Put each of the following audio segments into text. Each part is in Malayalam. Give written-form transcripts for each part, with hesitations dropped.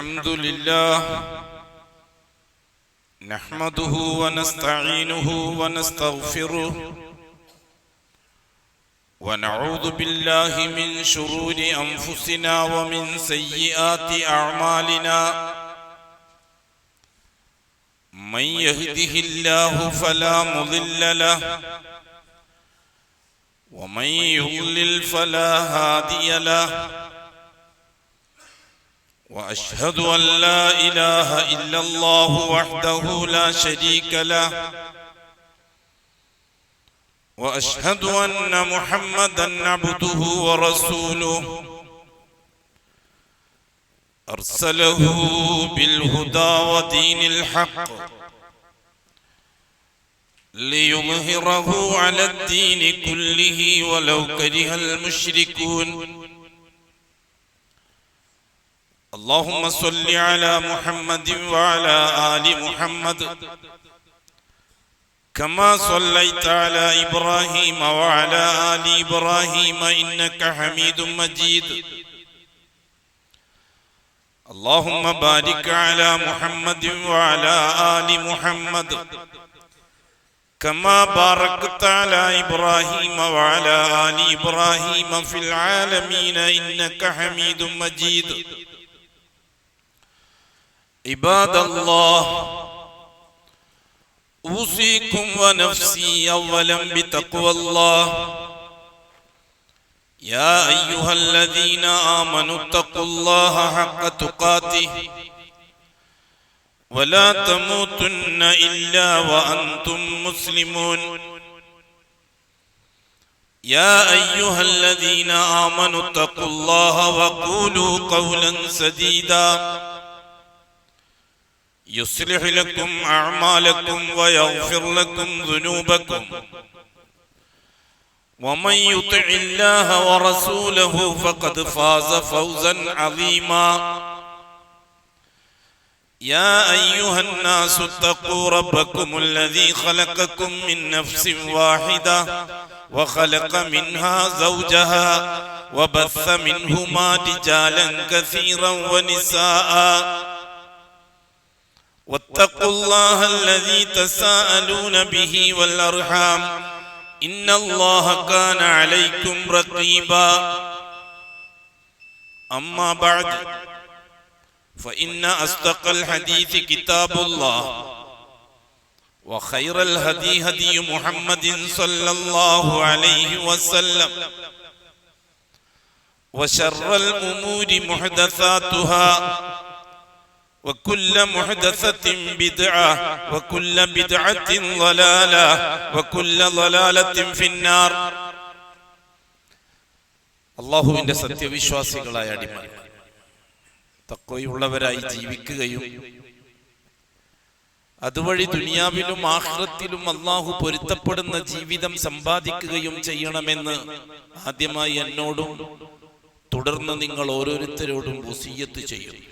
الحمد لله نحمده ونستعينه ونستغفره ونعوذ بالله من شرور أنفسنا ومن سيئات أعمالنا من يهده الله فلا مضل له ومن يضلل فلا هادي له وأشهد أن لا إله إلا الله وحده لا شريك له وأشهد أن محمدا عبده ورسوله أرسله بالهدى ودين الحق ليظهره على الدين كله ولو كره المشركون اللهم صل على محمد وعلى آل محمد كما صليت على إبراهيم وعلى آل إبراهيم إنك حميد مجيد اللهم بارك على محمد وعلى آل محمد كما باركت على إبراهيم وعلى آل إبراهيم في العالمين إنك حميد مجيد عباد الله أوصيكم ونفسي أولا بتقوى الله يا أيها الذين آمنوا اتقوا الله حق تقاته ولا تموتن إلا وأنتم مسلمون يا أيها الذين آمنوا اتقوا الله وقولوا قولا سديدا يصلح لكم أعمالكم ويغفر لكم ذنوبكم ومن يطع الله ورسوله فقد فاز فوزا عظيما يا أيها الناس اتقوا ربكم الذي خلقكم من نفس واحدة وخلق منها زوجها وبث منهما رجالا كثيرا ونساء واتقوا الله الذي تساءلون به والأرحام إن الله كان عليكم رقيبا أما بعد فإن أصدق الحديث كتاب الله وخير الهدي هدي محمد صلى الله عليه وسلم وشر الأمور محدثاتها وكل محدثة بدعة وكل بدعة ضلالة وكل ضلالة في النار അല്ലാഹുവിന്റെ സത്യവിശ്വാസികളായ അടിമകൾ തഖ്വയുള്ളവരായി ജീവിക്കുകയും അതുവഴി ദുനിയാവിലും ആഖിറത്തിലും അല്ലാഹു പൊരുത്തപ്പെടുന്ന ജീവിതം സമ്പാദിക്കുകയും ചെയ്യണമെന്ന് ആദ്യമായി എന്നോടും തുടർന്ന് നിങ്ങൾ ഓരോരുത്തരോടും വസിയ്യത്ത് ചെയ്യുന്നു.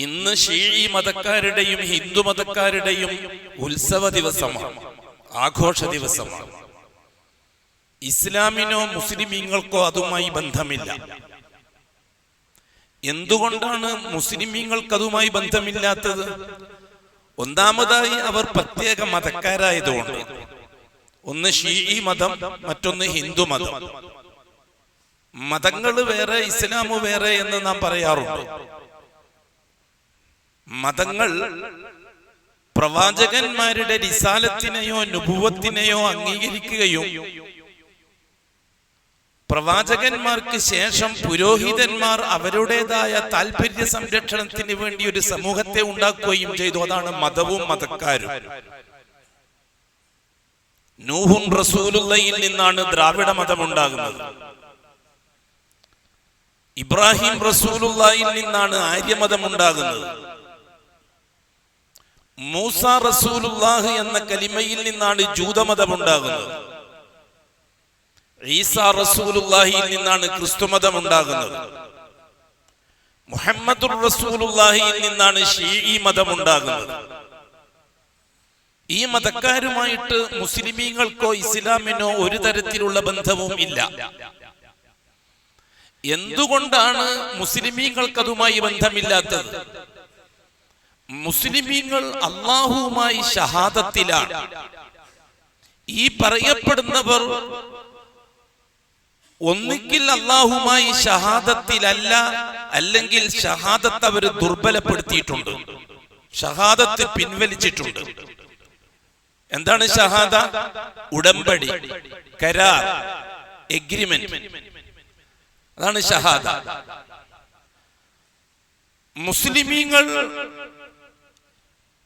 ഇന്ന് ഷീഈ മതക്കാരുടെയും ഹിന്ദു മതക്കാരുടെയും ഉത്സവ ദിവസമാണ്, ആഘോഷ ദിവസമാണ്. ഇസ്ലാമിനോ മുസ്ലിമീങ്ങൾക്കോ അതുമായി ബന്ധമില്ല. എന്തുകൊണ്ടാണ് മുസ്ലിമീങ്ങൾക്ക് അതുമായി ബന്ധമില്ലാത്തത്? ഒന്നാമതായി അവർ പ്രത്യേക മതക്കാരായതുകൊണ്ട്. ഒന്ന് ഷീഈ മതം, മറ്റൊന്ന് ഹിന്ദു മതം. മതങ്ങൾ വേറെ, ഇസ്ലാം വേറെ എന്ന് നാം പറയാറുണ്ട്. മതങ്ങൾ പ്രവാചകന്മാരുടെ റിസാലത്തിനെയോ നുബുവത്തിനെയോ അംഗീകരിക്കുകയും പ്രവാചകന്മാർക്ക് ശേഷം പുരോഹിതന്മാർ അവരുടേതായ താല്പര്യ സംരക്ഷണത്തിന് വേണ്ടി ഒരു സമൂഹത്തെ ഉണ്ടാക്കുകയും ചെയ്തു. അതാണ് മതവും മതക്കാരും. നൂഹുൻ റസൂലുള്ളയിൽ നിന്നാണ് ദ്രാവിഡ മതം ഉണ്ടാകുന്നത്. ഇബ്രാഹിം റസൂലുള്ളയിൽ നിന്നാണ് ആര്യമതം ഉണ്ടാകുന്നത്. മൂസ റസൂലുള്ളാഹി എന്ന കലിമയിൽ നിന്നാണ് ജൂതമതം ഉണ്ടാകുന്നത്. ഈസാ റസൂലുള്ളാഹിയിൽ നിന്നാണ് ക്രിസ്തുമതം ഉണ്ടാകുന്നത്. മുഹമ്മദുർ റസൂലുള്ളാഹിയിൽ നിന്നാണ് ഷീഈ മതം ഉണ്ടാകുന്നത്. ഈ മതക്കാരുമായിട്ട് മുസ്ലിമീങ്ങൾക്കോ ഇസ്ലാമിനോ ഒരു തരത്തിലുള്ള ബന്ധവും ഇല്ല. എന്തുകൊണ്ടാണ് മുസ്ലിമീങ്ങൾക്ക് അതുമായി ബന്ധമില്ലാത്തത്? മുസ്ലിമീങ്ങൾ അള്ളാഹുവുമായി ഷഹാദത്തിലാണ്. ഈ പറയപ്പെടുന്നവർ ഒന്നുകിൽ അള്ളാഹുമായി ഷഹാദത്തിലല്ല, അല്ലെങ്കിൽ ഷഹാദത്ത് അവർ ദുർബലപ്പെടുത്തിയിട്ടുണ്ട്, ഷഹാദത്ത് പിൻവലിച്ചിട്ടുണ്ട്. എന്താണ് ഷഹാദ? ഉടമ്പടി, കരാർ, എഗ്രിമെന്റ്, അതാണ് ഷഹാദ. മുസ്ലിമീങ്ങൾ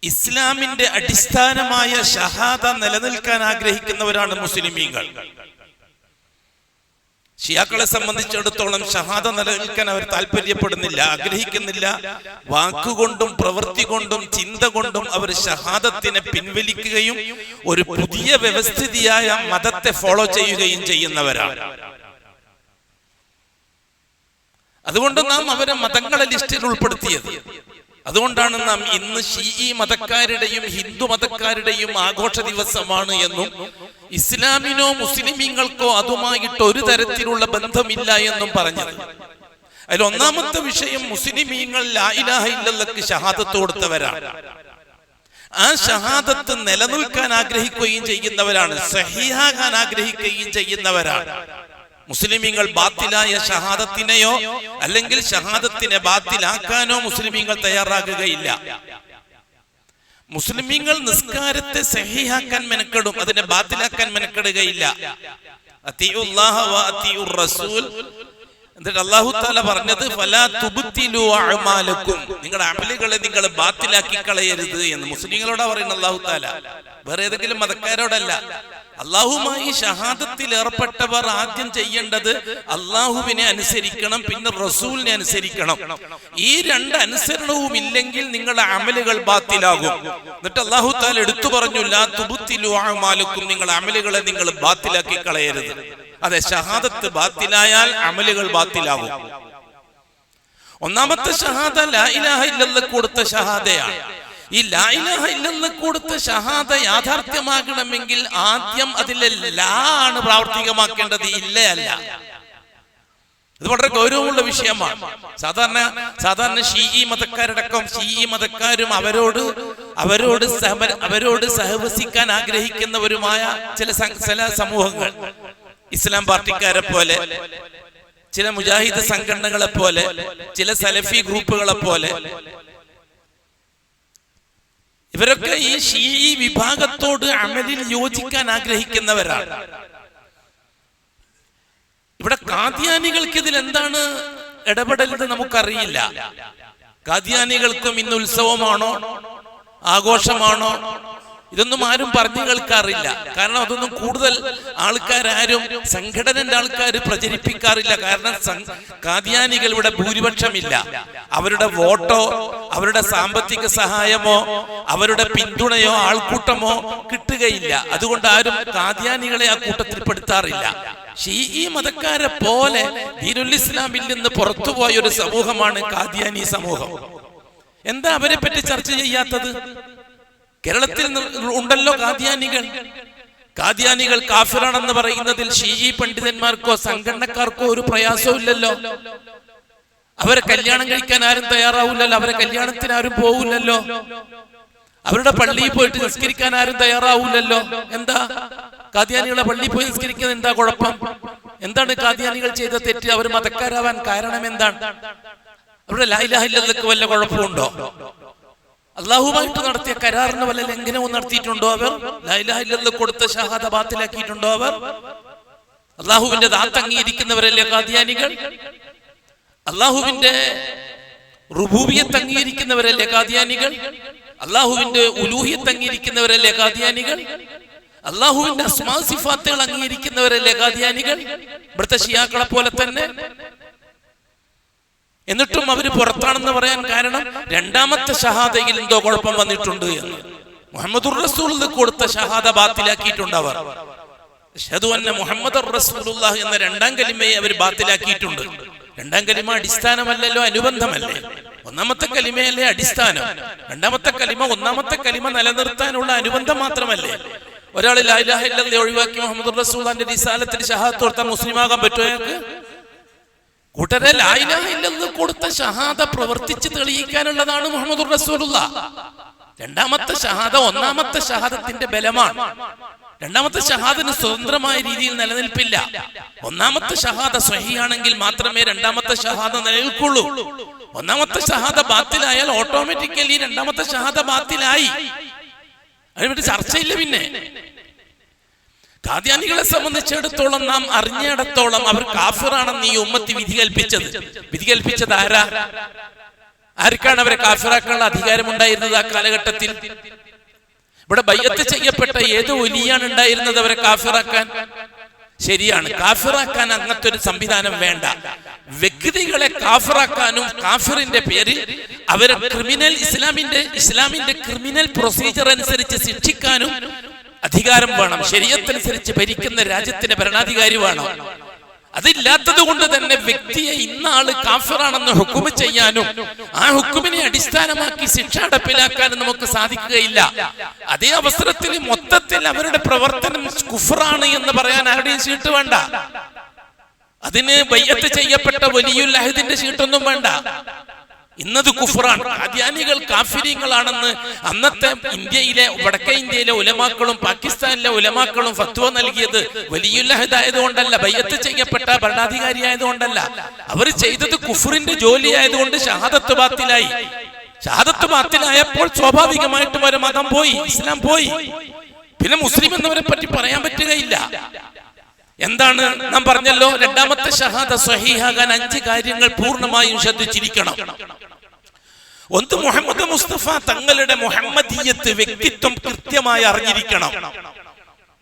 ഇസ്ലാമിന്റെ അടിസ്ഥാനമായ ഷഹാദ നിലനിൽക്കാൻ ആഗ്രഹിക്കുന്നവരാണ് മുസ്ലിമീങ്ങൾ. ഷിയാക്കളെ സംബന്ധിച്ചിടത്തോളം ഷഹാദ നിലനിൽക്കാൻ അവർ താല്പര്യപ്പെടുന്നില്ല, ആഗ്രഹിക്കുന്നില്ല. വാക്കുകൊണ്ടും പ്രവൃത്തി കൊണ്ടും ചിന്ത കൊണ്ടും അവർ ഷഹാദത്തിനെ പിൻവലിക്കുകയും ഒരു പുതിയ വ്യവസ്ഥിതിയായ മതത്തെ ഫോളോ ചെയ്യുകയും ചെയ്യുന്നവരാണ്. അതുകൊണ്ട് നാം അവരെ മതങ്ങളെ ലിസ്റ്റിൽ ഉൾപ്പെടുത്തിയത്. അതുകൊണ്ടാണ് നാം ഇന്ന് ഷീഈ മതക്കാരുടെയും ഹിന്ദു മതക്കാരുടെയും ആഘോഷ ദിവസമാണ് എന്നും ഇസ്ലാമിനോ മുസ്ലിമീങ്ങൾക്കോ അതുമായിട്ട് ഒരു തരത്തിലുള്ള ബന്ധമില്ല എന്നും പറഞ്ഞത്. അതിൽ ഒന്നാമത്തെ വിഷയം, മുസ്ലിമീങ്ങൾ ലാ ഇലാഹ ഇല്ലല്ലാഹ്ക്ക് ഷഹാദത്ത് കൊടുത്തവരാണ്. ആ ഷഹാദത്ത് നിലനിൽക്കാൻ ആഗ്രഹിക്കുകയും ചെയ്യുന്നവരാണ്, സഹീഹാകാൻ ആഗ്രഹിക്കുകയും ചെയ്യുന്നവരാണ്. മുസ്ലിമീങ്ങൾ ബാത്തിലായ ഷഹാദത്തിനെയോ അല്ലെങ്കിൽ ഷഹാദത്തിനെ ബാത്തിലാക്കാനോ മുസ്ലിമീങ്ങൾ തയ്യാറാകുകയില്ല. മുസ്ലിമീങ്ങൾ നിസ്കാരത്തെ സഹീഹാക്കാൻ മെനക്കെടും, അതിനെ ബാത്തിലാക്കാൻ മെനക്കെടുകയില്ല. അത്തിഉല്ലാഹ വ അത്തിഉർ റസൂൽ. എന്നിട്ട് അല്ലാഹു തആല പറഞ്ഞത് ഫലാ തുബ്തിലു അഅമാലക്കും, നിങ്ങളുടെ അമലുകളെ നിങ്ങൾ ബാത്തിലാക്കി കളയരുത് എന്ന് മുസ്ലിങ്ങളോടാ പറയുന്നത് അല്ലാഹു തആല, വേറെ ഏതെങ്കിലും മതക്കാരോടല്ല. അള്ളാഹുമായി ഷഹാദത്തിൽ ഏർപ്പെട്ടവർ ആദ്യം ചെയ്യേണ്ടത് അള്ളാഹുവിനെ അനുസരിക്കണം, പിന്നെ റസൂലിനെ അനുസരിക്കണം. ഈ രണ്ട് അനുസരണവും ഇല്ലെങ്കിൽ നിങ്ങളുടെ അമലുകൾ ബാത്തിലാകും. എന്നിട്ട് അല്ലാഹു തആല എടുത്തു പറഞ്ഞു, ലാ തുബ്തിലു അഅമാലക്കും, നിങ്ങളുടെ അമലുകളെ നിങ്ങൾ ബാത്തിലാക്കി കളയരുത്. അതെ, ഷഹാദത്ത് ബാത്തിലായാൽ അമലുകൾ ബാത്തിലാകും. ഒന്നാമത്തെ ഷഹാദ ലാ ഇലാഹ ഇല്ലല്ലാഹ് കൊടുത്ത ഷഹാദയാണ്. ഈ ലാ ഇലാഹ ഇല്ലല്ലാഹ് കൊടുത്ത ഷഹാദ യാഥാർത്ഥ്യമാകണമെങ്കിൽ ആദ്യം അതിലെ ലാ ആണ് പ്രാവർത്തികമാക്കേണ്ടത്, ഇല്ല അല്ല. ഇത് വളരെ ഗൗരവമുള്ള വിഷയമാണ്. സാധാരണ ഷീഈ മതക്കാരടക്കം ഷീഈ മതക്കാരും അവരോട് സഹവസിക്കാൻ ആഗ്രഹിക്കുന്നവരുമായ ചില സമൂഹങ്ങൾ, ഇസ്ലാം പാർട്ടിക്കാരെ പോലെ, ചില മുജാഹിദ് സംഘടനകളെ പോലെ, ചില സലഫി ഗ്രൂപ്പുകളെ പോലെ, ഇവരൊക്കെ ഈ ഷീഈ വിഭാഗത്തോട് അമലിൽ യോജിക്കാൻ ആഗ്രഹിക്കുന്നവരാണ്. ഇവിടെ ഖാദിയാനികൾക്ക് ഇതിൽ എന്താണ് ഇടപെടലെന്ന് നമുക്കറിയില്ല. ഖാദിയാനികൾക്കും ഇന്ന് ഉത്സവമാണോ ആഘോഷമാണോ ഇതൊന്നും ആരും പറഞ്ഞു കേൾക്കാറില്ല. കാരണം അതൊന്നും കൂടുതൽ ആൾക്കാരും സംഘടനന്റെ ആൾക്കാർ പ്രചരിപ്പിക്കാറില്ല. കാരണം ഖാദിയാനികൾ ഇവിടെ ഭൂരിപക്ഷമില്ല. അവരുടെ വോട്ടോ അവരുടെ സാമ്പത്തിക സഹായമോ അവരുടെ പിന്തുണയോ ആൾക്കൂട്ടമോ കിട്ടുകയില്ല. അതുകൊണ്ട് ആരും ഖാദിയാനികളെ ആ കൂട്ടത്തിൽ പെടുത്താറില്ല. ഷീഈ മതക്കാരെ പോലെ ദീനുൽ ഇസ്ലാമിൽ നിന്ന് പുറത്തുപോയ ഒരു സമൂഹമാണ് ഖാദിയാനി സമൂഹം. എന്താ അവരെ പറ്റി ചർച്ച ചെയ്യാത്തത്? കേരളത്തിൽ ഉണ്ടല്ലോ ഖാദിയാനികൾ കാഫിറാണെന്ന് പറയുന്നതിൽ ഷീഈ പണ്ഡിതന്മാർക്കോ സംഘടനക്കാർക്കോ ഒരു പ്രയാസവും ഇല്ലല്ലോ. അവരെ കല്യാണം കഴിക്കാൻ ആരും തയ്യാറാവില്ലല്ലോ, അവരെ കല്യാണത്തിന് ആരും പോവില്ലല്ലോ, അവരുടെ പള്ളിയിൽ പോയിട്ട് നിസ്കരിക്കാൻ ആരും തയ്യാറാവില്ലല്ലോ. എന്താ ഖാദിയാനികളെ പള്ളിയിൽ പോയി നിസ്കരിക്കുന്നത് എന്താ കുഴപ്പം? എന്താണ് ഖാദിയാനികൾ ചെയ്ത തെറ്റ്? അവർ മതക്കാരാവാൻ കാരണം എന്താണ്? അവരുടെ ലാ ഇലാഹ ഇല്ലല്ലാഹ്ക്ക് വല്ല കുഴപ്പമുണ്ടോ? അള്ളാഹുമായിട്ട് നടത്തിയ കരാറിന് വല്ല ലംഘനവും നടത്തിയിട്ടുണ്ടോ? അവർ ലാ ഇലാഹ ഇല്ലല്ലാഹ് കൊടുത്ത ഷഹാദ ബാത്തിലാക്കിയിട്ടുണ്ടോ? അവർ അള്ളാഹുവിന്റെ ദാത്ത് അംഗീകരിക്കുന്നവരല്ലേ ഖാദിയാനികൾ? അള്ളാഹുവിന്റെ റുബൂബിയത്ത് അംഗീകരിക്കുന്നവരല്ലേ ഖാദിയാനികൾ? അള്ളാഹുവിന്റെ ഉലൂഹിയത്ത് അംഗീകരിക്കുന്നവരല്ലേ ഖാദിയാനികൾ? അള്ളാഹുവിന്റെ അസ്മാ സിഫാത്തുകൾ അംഗീകരിക്കുന്നവരല്ലേ ഖാദിയാനികൾ? ഇവിടുത്തെ ഷിയാക്കളെ പോലെ തന്നെ. എന്നിട്ടും അവര് പുറത്താണെന്ന് പറയാൻ കാരണം രണ്ടാമത്തെ ഷഹാദയിൽ എന്തോ കുഴപ്പം വന്നിട്ടുണ്ട് എന്ന്. മുഹമ്മദുർ റസൂൽ കൊടുത്ത ഷഹാദ ബാത്തിലാക്കിയിട്ടുണ്ട് അവർ. അശ്ഹദു അന്ന മുഹമ്മദുർ റസൂലുള്ളാഹി എന്ന രണ്ടാം കലിമയെ അവർ ബാത്തിലാക്കിയിട്ടുണ്ട്. രണ്ടാം കലിമ അടിസ്ഥാനമല്ലല്ലോ, അനുബന്ധമല്ലേ? ഒന്നാമത്തെ കലിമയല്ലേ അടിസ്ഥാനം. രണ്ടാമത്തെ കലിമ ഒന്നാമത്തെ കലിമ നിലനിർത്താനുള്ള അനുബന്ധം മാത്രമല്ലേ. ഒരാൾ ലാ ഇലാഹ ഇല്ലല്ലാഹ് ഒഴിവാക്കി മുഹമ്മദുർ റസൂലുള്ളാഹിന്റെ റിസാലത്തിന് ഷഹാദത്ത് കൊടുത്താൽ മുസ്ലിം ആകാൻ പറ്റുമോ അയാൾക്ക്? കൂട്ടരെ, ലാ ഇലാഹ ഇല്ലല്ലാഹ് കൊടുത്ത ഷഹാദ പ്രവർത്തിച്ച് തെളിയിക്കാനുള്ളതാണ് മുഹമ്മദുർ റസൂലുള്ളാഹ്. രണ്ടാമത്തെ ഷഹാദ ഒന്നാമത്തെ ഷഹാദത്തിന്റെ ബലമാണ്. രണ്ടാമത്തെ ഷഹാദിന് സ്വതന്ത്രമായ രീതിയിൽ നിലനിൽപ്പില്ല. ഒന്നാമത്തെ ഷഹാദ സ്വഹീഹാണെങ്കിൽ മാത്രമേ രണ്ടാമത്തെ ഷഹാദ നിലനിൽക്കുള്ളൂ. ഒന്നാമത്തെ ഷഹാദ ബാത്തിലായാൽ ഓട്ടോമാറ്റിക്കലി രണ്ടാമത്തെ ഷഹാദ ബാത്തിലായി. അതിനെപ്പറ്റി ചർച്ചയില്ല. പിന്നെ ഖാദിയാനികളെ സംബന്ധിച്ചിടത്തോളം നാം അറിഞ്ഞിടത്തോളം അവർ കാഫിറാണെന്ന് ഈ ഉമ്മത്തി വിധി കൽപ്പിച്ചത് ആരാ? ആർക്കാണ് അവരെ കാഫിറാക്കാനുള്ള അധികാരമുണ്ടായിരുന്നത് ആ കാലഘട്ടത്തിൽ? ഇവിടെ ബയ്യത്ത് ചെയ്യപ്പെട്ട ഏത് വലിയാണ് ഉണ്ടായിരുന്നത് അവരെ കാഫിറാക്കാൻ? ശരിയാണ്, കാഫിറാക്കാൻ അങ്ങനത്തെ ഒരു സംവിധാനം വേണ്ട. വ്യക്തികളെ കാഫിറാക്കാനും കാഫിറിന്റെ പേരിൽ അവരെ ഇസ്ലാമിന്റെ ക്രിമിനൽ പ്രൊസീജിയർ അനുസരിച്ച് ശിക്ഷിക്കാനും അധികാരം വേണം. ശരീഅത്തനുസരിച്ച് ഭരിക്കുന്ന രാജ്യത്തിന്റെ ഭരണാധികാരി വേണം. അതില്ലാത്തത് കൊണ്ട് തന്നെ വ്യക്തിയെ ഇന്നാള് കാഫിറാണെന്ന് ഹുക്കുമ് ചെയ്യാനും ആ ഹുക്കുമിനെ അടിസ്ഥാനമാക്കി ശിക്ഷ നടപ്പിലാക്കാനും നമുക്ക് സാധിക്കുകയില്ല. അതേ അവസരത്തിൽ മൊത്തത്തിൽ അവരുടെ പ്രവർത്തനം കുഫ്റാണ് എന്ന് പറയാൻ ആരുടെയും ഷീട്ട് വേണ്ട. അതിന് ബയ്യത്ത് ചെയ്യപ്പെട്ട വലിയുൽ അഹദിന്റെ ഷീട്ടൊന്നും വേണ്ട. ഇന്നത് കുഫ്റാണ്. ഖാദിയാനികൾ കാഫിരീങ്ങളാണെന്ന് അന്നത്തെ ഇന്ത്യയിലെ വടക്കേ ഇന്ത്യയിലെ ഉലമാക്കളും പാകിസ്ഥാനിലെ ഉലമാക്കളും ഫത്വ നൽകിയത് വലിയുൽ അഹദ് ആയതുകൊണ്ടല്ല, ബയ്യത്ത് ചെയ്യപ്പെട്ട ഭരണാധികാരി ആയതുകൊണ്ടല്ല. അവർ ചെയ്തത് കുഫ്റിന്റെ ജോലി ആയതുകൊണ്ട് ഷഹാദത്ത് ബാത്തിലായി. ഷഹാദത്ത് ബാത്തിലായപ്പോൾ സ്വാഭാവികമായിട്ടും ഒരു മതം പോയി, ഇസ്ലാം പോയി. പിന്നെ മുസ്ലിം എന്നവരെ പറ്റി പറയാൻ പറ്റുകയില്ല. എന്താണ് നാം പറഞ്ഞല്ലോ, രണ്ടാമത്തെ ഷഹാദ സ്വഹീഹാകാൻ 5 കാര്യങ്ങൾ പൂർണ്ണമായും ശ്രദ്ധിച്ചിരിക്കണം. ഒന്ന്, മുഹമ്മദ് മുസ്തഫ തങ്ങളുടെ മുഹമ്മദീയത്ത് വ്യക്തിത്വം കൃത്യമായി അറിഞ്ഞിരിക്കണം.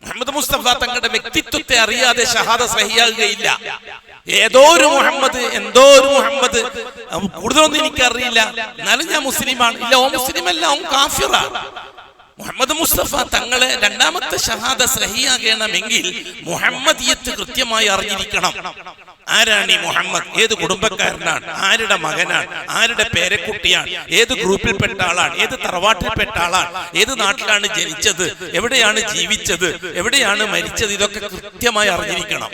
മുഹമ്മദ് മുസ്തഫ തങ്ങളുടെ വ്യക്തിത്വത്തെ അറിയാതെ ഷഹാദ സ്വഹീഹാകുകയില്ല. ഏതോ ഒരു മുഹമ്മദ്, എന്തോ ഒരു മുഹമ്മദ്, കൂടുതലൊന്നും എനിക്കറിയില്ല, എന്നാലും ഞാൻ മുസ്ലിമാണ്. ഇല്ല, ഓ മുസ്ലിം അല്ല, ഓ കാഫിറാണ്. മുഹമ്മദ് മുസ്തഫ തങ്ങളെ രണ്ടാമത്തെ ഷഹാദ സഹിയാകണമെങ്കിൽ മുഹമ്മദിയത്ത് കൃത്യമായി അറിഞ്ഞിരിക്കണം. ആരാണ് ഈ മുഹമ്മദ്? ഏത് കുടുംബക്കാരനാണ്? ആരുടെ മകനാണ്? ആരുടെ പേരക്കുട്ടിയാണ്? ഏത് ഗ്രൂപ്പിൽപ്പെട്ട ആളാണ്? ഏത് തറവാട്ടിൽപ്പെട്ട ആളാണ്? ഏത് നാട്ടിലാണ് ജനിച്ചത്? എവിടെയാണ് ജീവിച്ചത്? എവിടെയാണ് മരിച്ചത്? ഇതൊക്കെ കൃത്യമായി അറിഞ്ഞിരിക്കണം.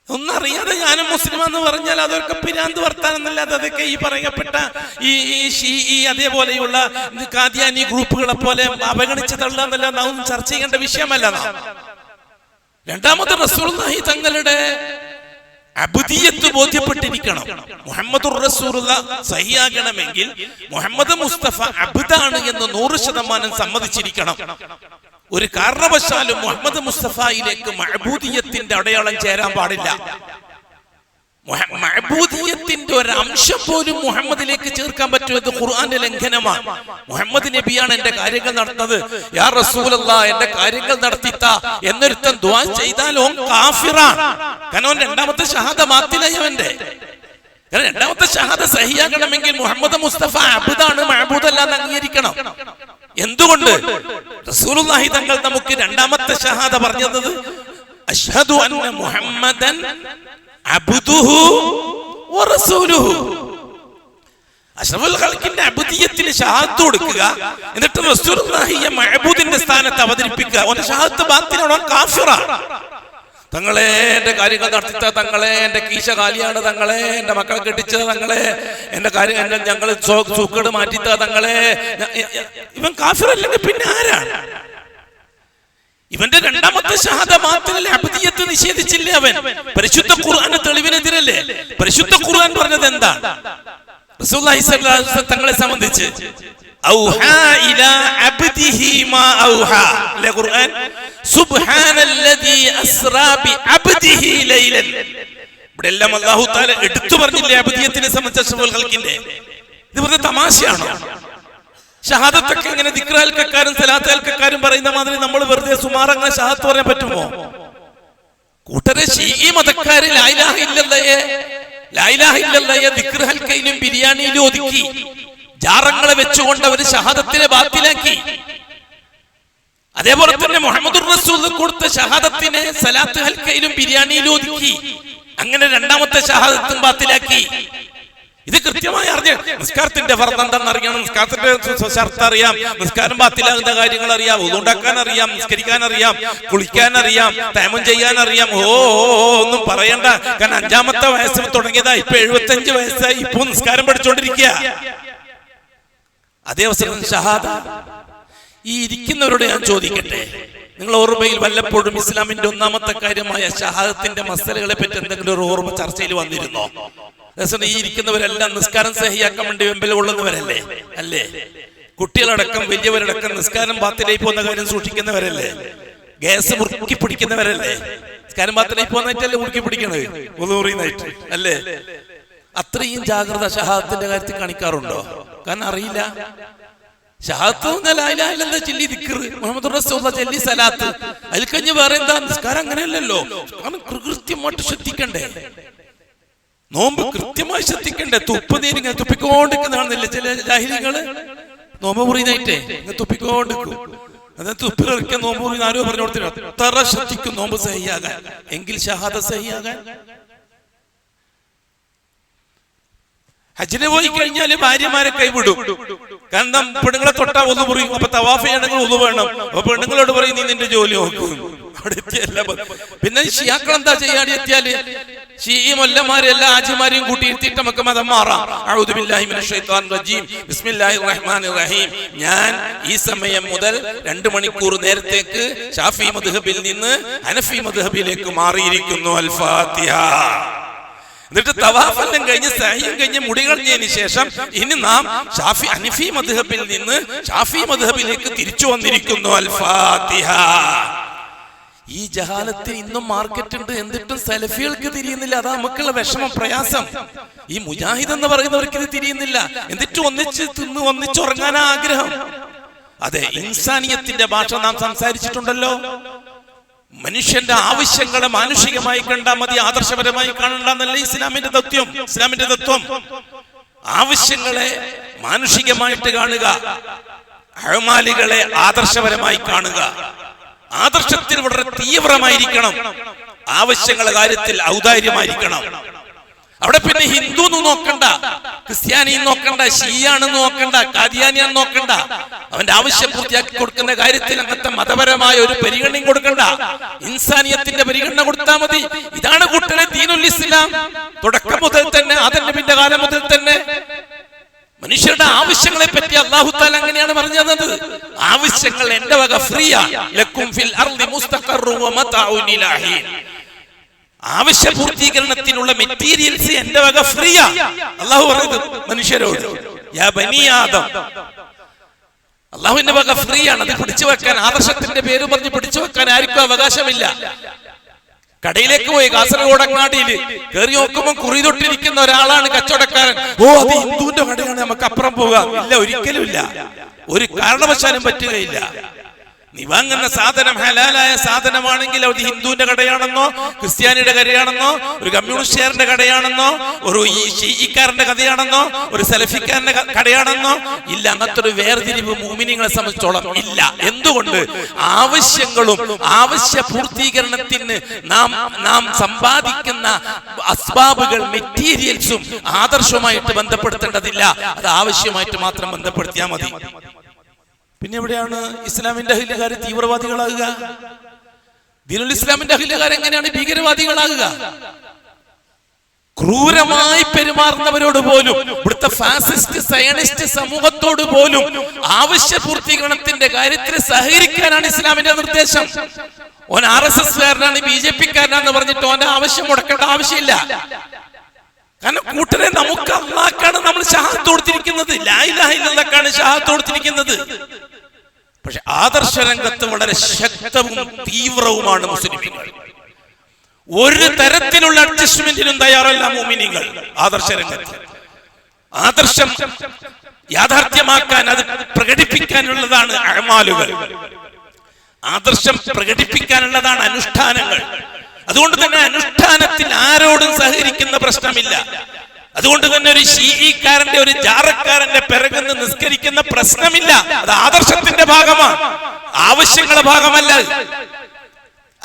ഒന്നറിയാതെ ഞാനും മുസ്ലിമാന്ന് പറഞ്ഞാൽ അതൊക്കെ പിരാന്ത് വർത്താനല്ലാതെ അതൊക്കെ ഈ പറയപ്പെട്ട ഈ അതേപോലെയുള്ള ഖാദിയാനി ഗ്രൂപ്പുകളെ പോലെ അവഗണിച്ച് തള്ളാന്നല്ല നാം ചർച്ച ചെയ്യേണ്ട വിഷയമല്ല. രണ്ടാമത് റസൂലുള്ളാഹി തങ്ങളുടെ അബ്ദിയത്ത് ബോധ്യപ്പെട്ടിരിക്കണം. മുഹമ്മദുർ റസൂലുള്ളാഹ് സഹിയാകണമെങ്കിൽ മുഹമ്മദ് മുസ്തഫ അബ്ദാണ് എന്ന് 100% സമ്മതിച്ചിരിക്കണം. ഒരു കാരണവശാലും മുഹമ്മദ് മുസ്തഫയിലേക്ക് മഅബൂദിയത്തിന്റെ അടയാളം ചേരാൻ പാടില്ല. മഅബൂദിയത്തിന്റെ ഒരു അംശം പോലും മുഹമ്മദിലേക്ക് ചേർക്കാൻ പറ്റുന്നത് ഖുർആന്റെ ലംഘനമാണ്. മുഹമ്മദ് നബിയാണ് എന്റെ കാര്യങ്ങൾ നടത്തുന്നത്, യാ റസൂലല്ലാഹ് എന്റെ കാര്യങ്ങൾ നടത്തിത്താ എന്നൊരുത്തൻ ദുആ ചെയ്താൽ ഓൻ കാഫിറാണ്. കാരണം രണ്ടാമത്തെ ഷഹാദ ബാത്തിലായവന്റെ. കാരണം രണ്ടാമത്തെ ഷഹാദ സഹിയാകണമെങ്കിൽ മുഹമ്മദ് മുസ്തഫ അബ്ദാണ്, മഅബൂദ് അല്ലാന്ന് അംഗീകരിക്കണം. എന്തുകൊണ്ട്? റസൂലുള്ളാഹി തങ്ങൾ നമുക്ക് രണ്ടാമത്തെ ഷഹാദ പറഞ്ഞത് അഷ്ഹദു അന്ന മുഹമ്മദൻ അബ്ദുഹു വറസൂലുഹു. അഷ്റഫുൽ ഖൽഖിന്റെ അബ്ദിയത്തിന് ഷഹാദത്ത് കൊടുക്കുക, എന്നിട്ട് റസൂലുള്ളാഹിയെ മഅബൂദിന്റെ സ്ഥാനത്ത് അവതരിപ്പിക്കുക. ഓന്റെ ഷഹാദത്ത് ബാത്തിലാണ്, ഓൻ കാഫിറാണ്. തങ്ങളെ എന്റെ കാര്യങ്ങൾ നടത്തിത്ത, തങ്ങളെ എന്റെ കീശ കാലിയാണ്, തങ്ങളെ എന്റെ മക്കളെ കെട്ടിച്ചത്, തങ്ങളെ എന്റെ കാര്യം ഞങ്ങൾ സൂക്കേട് മാറ്റിത്ത, തങ്ങളെ. ഇവൻ കാഫിറല്ലെങ്കിൽ പിന്നെ ആരാണ്? ഇവന്റെ രണ്ടാമത്തെ ഷഹാദ ബാത്തിലല്ലേ, അബ്ദിയത്ത് നിഷേധിച്ചില്ലേ അവൻ? പരിശുദ്ധ ഖുർആന്റെ തെളിവിനെതിരല്ലേ? പരിശുദ്ധ ഖുർആൻ പറഞ്ഞത് എന്താണ്? റസൂലുള്ളാഹി സ്വല്ലല്ലാഹു അലൈഹി വസല്ലം തങ്ങളെ സംബന്ധിച്ച് ഔഹാ ഇലാ അബ്ദിഹി മാ ഔഹാ. ഖുർആൻ സുബ്ഹാനല്ലദീ അസ്റാ ബി അബ്ദിഹി ലൈലൻ. ഇവിടെല്ലാം അല്ലാഹു തആല എടുത്തു പറഞ്ഞില്ലേ അബ്ദിയത്തിനെ സംബന്ധിച്ച് അഷ്റഫുൽ ഖൽഖിന്റെ? ഇത് വെറുതെ തമാശയാണോ? ഷഹാദത്തൊക്കെ ഇങ്ങനെ ദിക്റാൽക്കാരും സലാത്താൽക്കാരും പറയുന്ന മാതിരി നമ്മൾ വെറുതെ സുമാറങ്ങനെ ഷഹാദത്ത് പറയാൻ പറ്റുമോ? കൂട്ടരെ ശീഈ മതക്കാരെ ലാ ഇലാഹ ഇല്ലല്ലാഹ് ദിക്ർ ഹൽക്കയിലും ബിരിയാണിയിലും ഒതുക്കി ജാറങ്ങളെ വെച്ചുകൊണ്ട് അവർ ഷഹാദത്തിനെ ബാത്തിലാക്കി. അതേപോലെ തന്നെ മുഹമ്മദുർ റസൂൽ കൊടുത്ത ഷഹാദത്തിനെ സലാത്ത് ഹൽക്കയിലും ബിരിയാണിയിലും ഒതുക്കി. അങ്ങനെ രണ്ടാമത്തെ ഷഹാദത്തും ബാത്തിലാക്കി. ഇത് കൃത്യമായി അറിഞ്ഞ നിസ്കാരത്തിന്റെ ഫർദ് എന്താണെന്ന് അറിയണം, നിസ്കാരത്തിന്റെ ഷർത്ത് അറിയാം, നിസ്കാരം ബാത്തിലാകുന്ന കാര്യങ്ങൾ അറിയാം, ഉദുണ്ടാക്കാൻ അറിയാം, നിസ്കരിക്കാൻ അറിയാം, കുളിക്കാൻ അറിയാം, തൈമം ചെയ്യാൻ അറിയാം. ഒന്നും പറയണ്ട. കാരണം 5-ാമത്തെ വയസ്സിൽ തുടങ്ങിയതാ, ഇപ്പൊ 75 വയസ്സായി, ഇപ്പൊ നിസ്കാരം പഠിച്ചുകൊണ്ടിരിക്കുക. അതേ അവസരം ഷഹാദ. ഈ ഇരിക്കുന്നവരോട് ഞാൻ ചോദിക്കട്ടെ, നിങ്ങൾ ഓർമ്മയിൽ വല്ലപ്പോഴും ഇസ്ലാമിന്റെ 1-ാമത്തെ കാര്യമായ ഷഹാദത്തിന്റെ മസലകളെ പറ്റി എന്തെങ്കിലും ഒരു ഓർമ്മ ചർച്ചയിൽ വന്നിരുന്നോ? ഈ ഇരിക്കുന്നവരെല്ലാം നിസ്കാരം സഹിയാക്കാൻ വേണ്ടി വെമ്പൽ കൊള്ളുന്നവരല്ലേ? അല്ലേ? കുട്ടികളടക്കം വലിയവരടക്കം നിസ്കാരം ബാത്തിലായി പോകുന്ന കാര്യം സൂക്ഷിക്കുന്നവരല്ലേ? ഗ്യാസ് മുറുക്കി പിടിക്കുന്നവരല്ലേ? നിസ്കാരം ബാത്തിലായി പോകുന്നതായിട്ടല്ലേ മുറുക്കി പിടിക്കണത്, ഉദൂറിനായിട്ട് അല്ലേ? അത്രയും ജാഗ്രത ഷഹാദത്തിന്റെ കാര്യത്തിൽ കാണിക്കാറുണ്ടോ? കാരണം അറിയില്ല. ഷഹാദത്ത് ചൊല്ലി ദിക്ർ, മുഹമ്മദ് റസൂലുള്ളാഹി ചൊല്ലി സലാത്ത്, അതിൽ കഴിഞ്ഞ് വേറെ എന്താ? നിസ്കാരം അങ്ങനെയല്ലല്ലോ. കാരണം കൃത്യമായിട്ട് ശ്രദ്ധിക്കണ്ടേ, നോമ്പ് കൃത്യമായി ശ്രദ്ധിക്കണ്ടേ. തുപ്പുനീരിങ്ങനെ തുപ്പിക്കൊണ്ടിരിക്കുന്ന കാണുന്നില്ല ചില ജാഹിലികള്, നോമ്പ് മുറിയുന്നായിട്ടേ ഇങ്ങനെ തുപ്പിക്കൊണ്ടിരിക്കും. അതായത് തുപ്പിലിറക്കിയ നോമ്പ് മുറിയുന്ന ആരോ പറഞ്ഞു കൊടുത്തില്ല. അത്ര ശ്രദ്ധിക്കും നോമ്പ് സഹിയാകാൻ, എങ്കിൽ ഷഹാദ സഹിയാകാൻ. ഹജ്ജിന് പോയി കഴിഞ്ഞാല് ഭാര്യമാരെ കൈവിടും. കാരണം പെണ്ണുങ്ങളെ തൊട്ടാ ഒന്നു മുറിയും. അപ്പൊ തവാഫ് ചെയ്യണമെങ്കിൽ ഒന്നു വേണം. അപ്പൊ പെണ്ണുങ്ങളോട് പറയും നീ നിന്റെ ജോലി നോക്കും. അവിടെ എത്തിയല്ല. പിന്നെ ഷിയാക്കൾ എന്താ ചെയ്യാടി എത്തിയാല് ഷീഈ മൊല്ലമാരെല്ലാ ആജിമാരെയും കൂട്ടിയിരുത്തിയിട്ട് നമുക്ക് മതം മാറാം. അഊദു ബില്ലാഹി മിനശ് ശൈത്വാനിർ റജീം, ബിസ്മില്ലാഹിർ റഹ്മാനിർ റഹീം. ഞാൻ ഈ സമയം മുതൽ 2 മണിക്കൂർ നേരത്തേക്ക് ഷാഫി മദ്ഹബിൽ നിന്ന് ഹനഫി മദ്ഹബിലേക്ക് മാറിയിരിക്കുന്നു. അൽ ഫാത്തിഹ. എന്നിട്ട് തവാഫെല്ലാം കഴിഞ്ഞ് സഅയും കഴിഞ്ഞ് മുടി കളഞ്ഞതിന് ശേഷം ഇനി നാം ഹനഫി മദ്ഹബിൽ നിന്ന് ഷാഫി മദ്ഹബിലേക്ക് തിരിച്ചു വന്നിരിക്കുന്നു. അൽ ഫാത്തിഹ. ഈ ജഹാലത്തിന് ഇന്നും മാർക്കറ്റ് ഉണ്ട്, എന്നിട്ടും സലഫികൾക്ക് തിരിയുന്നില്ല. അതാ നമുക്കുള്ള വിഷമം, പ്രയാസം. ഈ മുജാഹിദ് എന്ന് പറയുന്നവർക്ക് ഇത് തിരിയുന്നില്ല. എന്നിട്ട് ഒന്നിച്ച് തിന്ന് ഒന്നിച്ചുറങ്ങാനാ ആഗ്രഹം. അതെ, ഇൻസാനിയത്തിന്റെ ഭാഷ നാം സംസാരിച്ചിട്ടുണ്ടല്ലോ. മനുഷ്യന്റെ ആവശ്യങ്ങളെ മാനുഷികമായി കണ്ടാൽ മതി, ആദർശപരമായി കാണണ്ടെന്നല്ല ഇസ്ലാമിന്റെ തത്വം. ആവശ്യങ്ങളെ മാനുഷികമായിട്ട് കാണുക, അഅ്മാലുകളെ ആദർശപരമായി കാണുക. ആദർശത്തിൽ വളരെ തീവ്രമായിരിക്കണം, ആവശ്യങ്ങളുടെ കാര്യത്തിൽ ഔദാര്യമായിരിക്കണം. അവിടെ പിന്നെ ഹിന്ദു നോക്കണ്ട, ക്രിസ്ത്യാനി നോക്കണ്ട, ഷിയാണെന്ന് നോക്കണ്ട, കാദിയാനിയാന്ന് നോക്കണ്ട. അവന്റെ ആവശ്യം പൂർത്തിയാക്കി കൊടുക്കുന്ന കാര്യത്തിൽ അങ്ങനത്തെ മതപരമായ ഒരു പരിഗണനയും കൊടുക്കണ്ട, ഇൻസാനിയത്തിന്റെ പരിഗണന കൊടുത്താൽ മതി. ഇതാണ് കൂട്ടരെ ദീനുൽ ഇസ്ലാം. തുടക്കം മുതൽ തന്നെ, ആദം നബിയുടെ കാലം മുതൽ തന്നെ മനുഷ്യരുടെ ആവശ്യങ്ങളെ പറ്റി അല്ലാഹു തആല അങ്ങനെയാണ് പറഞ്ഞത്. ആവശ്യങ്ങൾ എന്റെ വക ഫ്രീയാ. ലക്കും ഫിൽ അർളി മുസ്തഖറു വ മതഉൻ ഇലാ ഹീൻ. ആവശ്യ പൂർത്തീകരണത്തിനുള്ള മെറ്റീരിയൽസ് എന്റെ വക ഫ്രീയാ. അല്ലാഹു പറയുന്നത് മനുഷ്യരോട്, യാ ബനി ആദം, അല്ലാഹുവിന്റെ വക ഫ്രീ ആണ്. അത് പിടിച്ചു വെക്കാൻ, ആദർശത്തിന്റെ പേര് പറഞ്ഞ് പിടിച്ചു വെക്കാൻ ആർക്കും അവകാശമില്ല. കടയിലേക്ക് പോയി കാസർഗോഡ് അങ്ങാടിയിൽ കയറി നോക്കുമ്പോൾ കുറി തൊട്ടിരിക്കുന്ന ഒരാളാണ് കച്ചവടക്കാരൻ. അത് ഹിന്ദുവിന്റെ കടയാണ്, നമുക്ക് അപ്പുറം പോകാം. ഇല്ല, ഒരിക്കലും ഇല്ല, ഒരു കാരണവശാലും പറ്റുകയില്ല. നീ വാങ്ങുന്ന സാധനം ഹലാലായ സാധനമാണെങ്കിൽ അത് ഹിന്ദുവിന്റെ കടയാണെന്നോ ക്രിസ്ത്യാനിയുടെ കടയാണെന്നോ ഒരു കമ്മ്യൂണിസ്റ്റുകാരന്റെ കടയാണെന്നോ ഒരു ഷീഈക്കാരന്റെ കടയാണെന്നോ ഒരു സലഫിക്കാരന്റെ കടയാണെന്നോ ഇല്ല. അങ്ങനത്തെ ഒരു വേർതിരിവ് മുഅ്മിനീങ്ങളെ സംബന്ധിച്ചോളം ഇല്ല. എന്തുകൊണ്ട്? ആവശ്യങ്ങളും ആവശ്യ പൂർത്തീകരണത്തിന് നാം സമ്പാദിക്കുന്ന അസ്ബാബുകൾ, മെറ്റീരിയൽസും ആദർശവുമായിട്ട് ബന്ധപ്പെടുത്തേണ്ടതില്ല. അത് ആവശ്യമായിട്ട് മാത്രം ബന്ധപ്പെടുത്തിയാൽ മതി. പിന്നെ എവിടെയാണ് ഇസ്ലാമിന്റെ അഹ്ലുകാർ തീവ്രവാദികളാകുക? ദീനുൽ ഇസ്ലാമിന്റെ അഹ്ലുകാർ എങ്ങനെയാണ് ഭീകരവാദികളാകുക? ക്രൂരമായി പെരുമാറുന്നവരോട് പോലും, ഇവിടുത്തെ ഫാസിസ്റ്റ് സയനിസ്റ്റ് സമൂഹത്തോട് പോലും ആവശ്യ പൂർത്തീകരണത്തിന്റെ കാര്യത്തിൽ സഹകരിക്കാനാണ് ഇസ്ലാമിന്റെ നിർദ്ദേശം. ഓൻ RSS കാരനാണ്, BJP കാരനാന്ന് പറഞ്ഞിട്ട് ഓന്റെ ആവശ്യം മുടക്കേണ്ട ആവശ്യമില്ല. കാരണം കൂട്ടരെ നമുക്ക് അല്ലാഹ്ക്കാണ് നമ്മൾ ഷഹാദത്ത് കൊടുത്തിരിക്കുന്നത്, ലാ ഇലാഹ ഇല്ലല്ലാഹ്ക്കാണ് ഷഹാദത്ത് കൊടുത്തിരിക്കുന്നത്. പക്ഷെ ആദർശ രംഗത്ത് വളരെ ശക്തവും തീവ്രവുമാണ് മുസ്ലിമീങ്ങൾ. ഒരു തരത്തിലുള്ള അഡ്ജസ്റ്റ്മെന്റിനും തയ്യാറല്ല മുഅ്മിനീങ്ങൾ. ആദർശ രംഗത്ത് ആദർശം യാഥാർത്ഥ്യമാക്കാൻ, അത് പ്രകടിപ്പിക്കാനുള്ളതാണ് അഅ്മാലുകൾ. ആദർശം പ്രകടിപ്പിക്കാനുള്ളതാണ് അനുഷ്ഠാനങ്ങൾ. അതുകൊണ്ട് തന്നെ അനുഷ്ഠാനത്തിൽ ആരോടും സഹകരിക്കുന്ന പ്രശ്നമില്ല. അതുകൊണ്ട് തന്നെ ഒരു ഷീഈക്കാരന്റെ ഒരു ജാറക്കാരന്റെ പിറകുന്ന് നിസ്കരിക്കുന്ന പ്രശ്നമില്ല. അത് ആദർശത്തിന്റെ ഭാഗമാണ്, ആവശ്യങ്ങളുടെ ഭാഗമല്ല.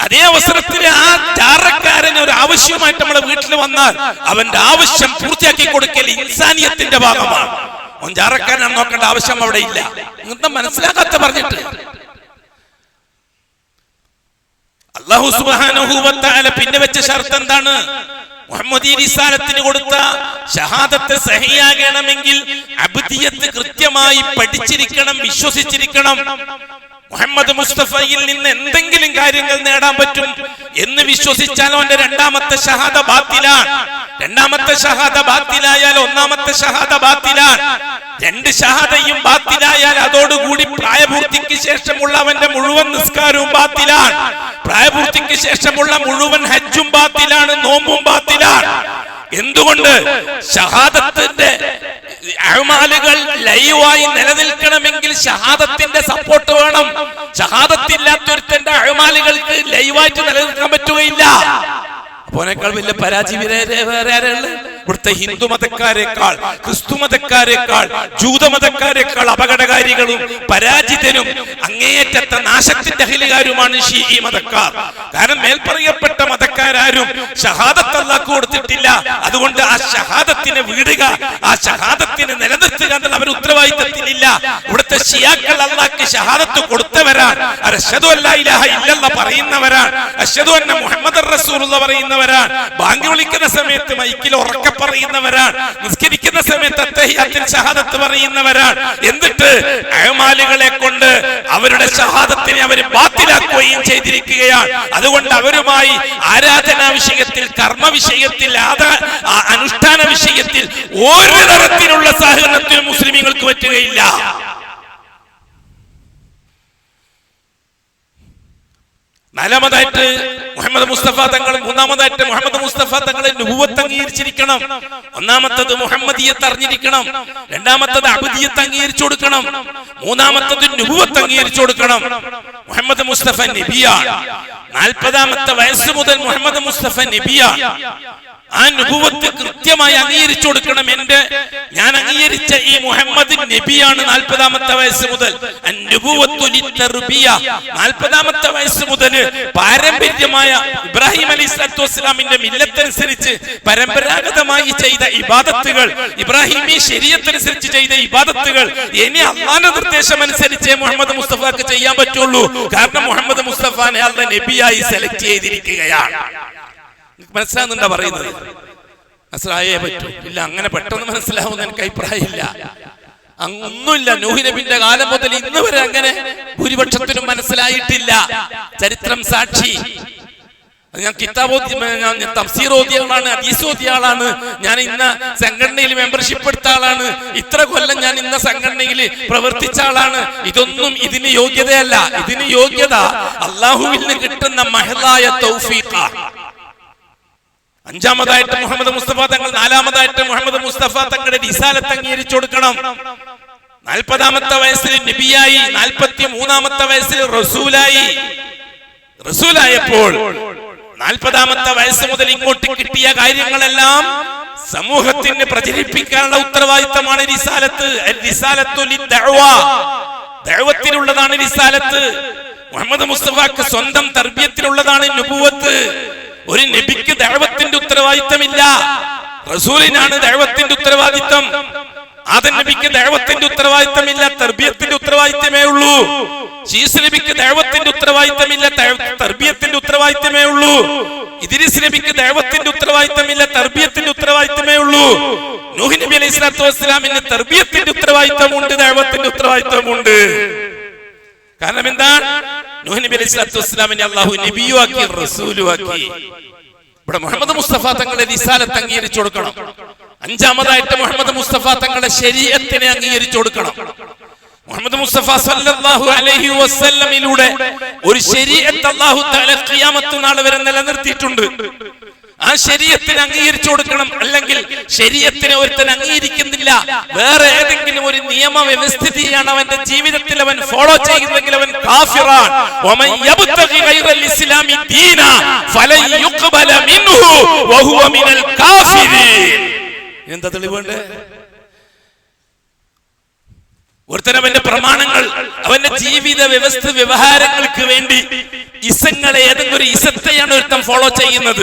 അതേ അവസരത്തിൽ ആ ചാറക്കാരന് ഒരു ആവശ്യമായിട്ട് നമ്മുടെ വീട്ടിൽ വന്നാൽ അവന്റെ ആവശ്യം പൂർത്തിയാക്കി കൊടുക്കൽ ഇൻസാനിയത്തിന്റെ ഭാഗമാണ്. അവൻ ചാറക്കാരനാണ് നോക്കേണ്ട ആവശ്യം അവിടെ ഇല്ല. ഇങ്ങനത്തെ മനസ്സിലാക്കാത്ത പറഞ്ഞിട്ട് അല്ലാഹു സുബ്ഹാനഹു വ തആല പിന്നെ വെച്ച ഷർത്ത് എന്താണ്? മുഹമ്മദി റിസാലത്തിന് കൊടുത്ത ഷഹാദത്ത് സഹിയാകണമെങ്കിൽ അബ്ദിയത്ത് കൃത്യമായി പഠിച്ചിരിക്കണം, വിശ്വസിച്ചിരിക്കണം. മുഹമ്മദ് മുസ്തഫയിൽ നിന്ന് എന്തെങ്കിലും കാര്യങ്ങൾ നേടാൻ പറ്റും എന്ന് വിശ്വസിച്ചാൽ അവന്റെ രണ്ടാമത്തെ ഷഹാദ ബാത്തിലാണ്. രണ്ടാമത്തെ ഷഹാദ ബാത്തിലായാൽ ഒന്നാമത്തെ ഷഹാദ ബാത്തിലാണ്. രണ്ട് ഷഹാദയും ബാത്തിലായാൽ അതോടുകൂടി പ്രായപൂർത്തിക്ക് ശേഷമുള്ള അവന്റെ മുഴുവൻ നിസ്കാരവും ബാത്തിലാണ്. പ്രായപൂർത്തിക്ക് ശേഷമുള്ള മുഴുവൻ ഹജ്ജും ബാത്തിലാണ്, നോമ്പും ബാത്തിലാണ്. എന്തുകൊണ്ട്? ഷഹാദത്തിന്റെ അഅ്മാലുകൾ ലൈവായി നിലനിൽക്കണമെങ്കിൽ ഷഹാദത്തിന്റെ സപ്പോർട്ട് വേണം. ഷഹാദത്തില്ലാത്തൊരുത്തന്റെ അഅ്മാലുകൾക്ക് ലൈവായിട്ട് നിലനിൽക്കാൻ പറ്റുകയില്ല. അപ്പോനേക്കാൾ വലിയ പരാജയം വേറെ ആരാണ്? ഇവിടുത്തെ ഹിന്ദു മതക്കാരെക്കാൾ, ക്രിസ്തു മതക്കാരെക്കാൾ, ജൂത മതക്കാരെക്കാൾ അപകടകാരികളും പരാജിതരും അങ്ങേയറ്റത്തെ നാശത്തിന്റെ അഹിലുകാരുമാണ് ഷീഈ മതക്കാർ. കാരണം മേൽപ്പറയപ്പെട്ട മതക്കാരും ഷഹാദത്ത് അല്ലാഹു കൊടുത്തിട്ടില്ല. അതുകൊണ്ട് ആ ഷഹാദത്തിനെ വീടുക, ആ ഷഹാദത്തിനെ നിലനിർത്തുക എന്നുള്ള അവർ ഉത്തരവാദിത്തത്തിലില്ല. ഇവിടുത്തെ ഷിയാക്കൾ അല്ലാഹുക്ക് ഷഹാദത്ത് കൊടുത്തവരാണ്. അശ്ഹദു അല്ലാ ഇലാഹ ഇല്ലല്ലാഹ് പറയുന്നവരാണ്. അശ്ഹദു അന്ന മുഹമ്മദർ റസൂലുള്ളാഹ് പറയുന്നവരാണ്. ബാങ്ക് വിളിക്കുന്ന സമയത്ത് മൈക്കിൽ ഉറക്കെ പറയുന്നവരാണ്. നിസ്കരിക്കുന്ന സമയത്ത് അത്തഹിയ്യാത്തിൽ ഷഹാദത്ത് പറയുന്നവരാണ്. എന്നിട്ട് അഅ്മാലുകളെ കൊണ്ട് അവരുടെ ഷഹാദത്തിനെ അവർ ബാത്തിലാക്കുകയും ചെയ്തിരിക്കുകയാണ്. അതുകൊണ്ട് അവരുമായി ആരാധനാ വിഷയത്തിൽ, കർമ്മ വിഷയത്തിൽ, അനുഷ്ഠാന വിഷയത്തിൽ ഒരു തരത്തിലുള്ള സഹകരണത്തിനും മുസ്ലിമീങ്ങൾക്ക് പറ്റുകയില്ല. നാലാമതായിട്ട് മുഹമ്മദ് മുസ്തഫ തങ്ങൾ, മൂന്നാമതായിട്ട് മുഹമ്മദ് മുസ്തഫ തങ്ങളെ നുബുവത്ത് അംഗീകരിച്ചിരിക്കണം. ഒന്നാമത്തത് മുഹമ്മദിയത്ത് അറിഞ്ഞിരിക്കണം, രണ്ടാമത്തത് അബ്ദിയത്ത് അംഗീകരിച്ചു കൊടുക്കണം, മൂന്നാമത്തത് നുബുവത്ത് അംഗീകരിച്ചു കൊടുക്കണം. മുഹമ്മദ് മുസ്തഫ നബിയാണ്. 40ാമത്തെ വയസ്സ് മുതൽ മുഹമ്മദ് മുസ്തഫ നബിയാണ്. ആ നുബുവത്ത് കൃത്യമായി അംഗീകരിച്ചു കൊടുക്കണം. ഞാൻ അംഗീകരിച്ച ഈ മുഹമ്മദ് നബിയാണ് 40ാമത്തെ വയസ്സ് മുതൽ. 40ാമത്തെ വയസ്സ് മുതൽ പാരമ്പര്യമായ ഇബ്രാഹിം അലൈഹിസ്സലാത്തു വസ്സലാമിന്റെ മില്ലത്തനുസരിച്ച് പരമ്പരാഗതമായി ചെയ്ത ഇബാദത്തുകൾ, ഇബ്രാഹിമി ശരീഅത്തനുസരിച്ച് ചെയ്ത ഇബാദത്തുകൾ ഇനി അല്ലാഹുവിന്റെ നിർദ്ദേശം അനുസരിച്ച് മുഹമ്മദ് മുസ്തഫക്ക് ചെയ്യാൻ പറ്റുള്ളൂ. കാരണം മുഹമ്മദ് മുസ്തഫനെ അല്ലാഹു നബിയായി സെലക്ട് ചെയ്തിരിക്കുകയാണ്. മനസ്സിലാകുന്നുണ്ടാ പറയുന്നത്? മനസ്സിലായേ പറ്റൂ. ഇല്ല, അങ്ങനെ പെട്ടെന്ന് മനസ്സിലാവുന്ന എനിക്ക് അഭിപ്രായമില്ല. ഒന്നുമില്ല, നൂഹ് നബിന്റെ കാലം മുതൽ ഇന്ന് വരെ അങ്ങനെ ഭൂരിപക്ഷത്തിനും മനസ്സിലായിട്ടില്ല. ചരിത്രം സാക്ഷി. ഞാൻ കിതാബ് തഫ്സീർ ഓതിയ ആളാണ്, ഹദീസ് ഓതിയ ആളാണ്. ഞാൻ ഇന്ന സംഘടനയിൽ മെമ്പർഷിപ്പ് എടുത്ത ആളാണ്. ഇത്ര കൊല്ലം ഞാൻ ഇന്ന സംഘടനയിൽ പ്രവർത്തിച്ച ആളാണ്. ഇതൊന്നും ഇതിന് യോഗ്യതയല്ല. ഇതിന് യോഗ്യത അല്ലാഹുവിൽ നിന്ന് കിട്ടുന്ന മഹലായ തൗഫീഖാണ്. അഞ്ചാമതായിട്ട് മുഹമ്മദ് മുസ്തഫ തങ്ങൾ, നാലാമതായിട്ട് മുഹമ്മദ് മുസ്തഫ തങ്ങളുടെ റിസാലത്ത് അംഗീകരിച്ചു കൊടുക്കണം. 40ാമത്തെ വയസ്സിൽ നബിയായി, 43ാമത്തെ വയസ്സിൽ റസൂലായപ്പോൾ 40ാമത്തെ വയസ്സ് മുതൽ ഇങ്ങോട്ട് കിട്ടിയ കാര്യങ്ങളെല്ലാം സമൂഹത്തിന് പ്രചരിപ്പിക്കാനുള്ള ഉത്തരവാദിത്തമാണ് റിസാലത്ത്. ദഅവത്തിനുള്ളതാണ് റിസാലത്ത്. മുഹമ്മദ് മുസ്തഫക്ക് സ്വന്തം തർബിയത്തിലുള്ളതാണ് നുബുവത്ത്. ഒരു നബിക്ക് ദഅവത്തിന്റെ ഉത്തരവാദിത്തമില്ല, റസൂലിനാണ് ദഅവത്തിന്റെ ഉത്തരവാദിത്തം. ആദം നബിക്ക് ദഅവത്തിന്റെ ഉത്തരവാദിത്തമില്ല, തർബിയത്തിന്റെ ഉത്തരവാദിത്തമേ ഉള്ളൂ. ശീസ് നബിക്ക് ദഅവത്തിന്റെ ഉത്തരവാദിത്തമില്ല, തർബിയത്തിന്റെ ഉത്തരവാദിത്തമേ ഉള്ളൂ. ഇദ്രീസ് നബിക്ക് ദഅവത്തിന്റെ ഉത്തരവാദിത്തമില്ല, തർബിയത്തിന്റെ ഉത്തരവാദിത്തമേ ഉള്ളൂ. നൂഹ് നബി അലൈഹി സ്വലാത്തു വസ്സലാമിന് തർബിയത്തിന്റെ ഉത്തരവാദിത്തമുണ്ട്, ദഅവത്തിന്റെ ഉത്തരവാദിത്തമുണ്ട്. കാരണം എന്താണ്? നൂഹ് നബി അലൈഹി സ്വലാത്തു വസ്സലാമിനെ അല്ലാഹു നബിയുമാക്കി, റസൂലുമാക്കി. ഇവിടെ മുഹമ്മദ് മുസ്തഫ തങ്ങളെ റിസാലത്ത് അംഗീകരിച്ചു കൊടുക്കണം. അഞ്ചാമതായിട്ട് മുഹമ്മദ് മുസ്തഫ തങ്ങളുടെ ശരീഅത്തിനെ അംഗീകരിച്ചു കൊടുക്കണം. മുഹമ്മദ് മുസ്തഫ സല്ലല്ലാഹു അലൈഹി വസല്ലമിലൂടെ ഒരു ശരീഅത്ത് അല്ലാഹു തആല ഖിയാമത്ത് നാൾ വരെ നിലനിർത്തിയിട്ടുണ്ട്. ആ ശരീഅത്തിനെ അംഗീകരിച്ചു കൊടുക്കണം. അല്ലെങ്കിൽ ശരീഅത്തിനെ ഒരുത്തൻ അംഗീകരിക്കുന്നില്ല, വേറെ ഏതെങ്കിലും ഒരു നിയമ വ്യവസ്ഥിതിയാണ് അവന്റെ ജീവിതത്തിൽ അവൻ ഫോളോ ചെയ്യുന്നതെങ്കിൽ അവൻ കാഫിറാൻ. വമൻ യബ്തഗി ഗൈറൽ ഇസ്ലാമി ദീന ഫലൻ യുഖ്ബല മിൻഹു വഹുവ മിനൽ കാഫിരീൻ. എന്താ തെളിവുണ്ട്? ഒരുത്തനവന്റെ പ്രമാണങ്ങൾ, അവന്റെ ജീവിത വ്യവഹാരങ്ങൾക്ക് വേണ്ടി ഇസങ്ങളെ, ഏതെങ്കിലും ഒരു ഇസത്തെയാണ് ഒരുത്തൻ ഫോളോ ചെയ്യുന്നത്.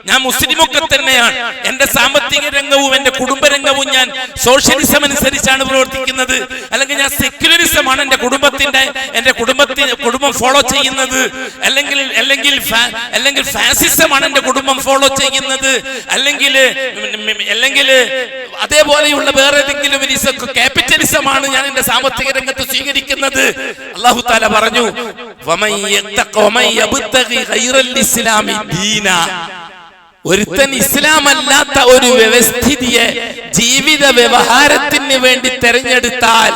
ഞാൻ മുസ്ലിമൊക്കെ തന്നെയാണ്, എന്റെ സാമ്പത്തിക രംഗവും എന്റെ കുടുംബരംഗവും ഞാൻ സോഷ്യലിസം അനുസരിച്ചാണ് പ്രവർത്തിക്കുന്നത്, അല്ലെങ്കിൽ ഞാൻ സെക്യുലറിസമാണ് എന്റെ കുടുംബം ഫോളോ ചെയ്യുന്നത്, അല്ലെങ്കിൽ ഫാസിസമാണ് എന്റെ കുടുംബം ഫോളോ ചെയ്യുന്നത്, അല്ലെങ്കിൽ അതേപോലെയുള്ള വേറെ ഏതെങ്കിലും ഒരു ക്യാപിറ്റലിസമാണ് ഞാൻ എന്റെ സാമ്പത്തിക രംഗത്ത് സ്വീകരിക്കുന്നത്. അല്ലാഹു തആല പറഞ്ഞു, ഒരുത്തൻ ഇസ്ലാം അല്ലാത്ത ഒരു വ്യവസ്ഥിതിയെ ജീവിത വ്യവഹാരത്തിന് വേണ്ടി തെരഞ്ഞെടുത്താൽ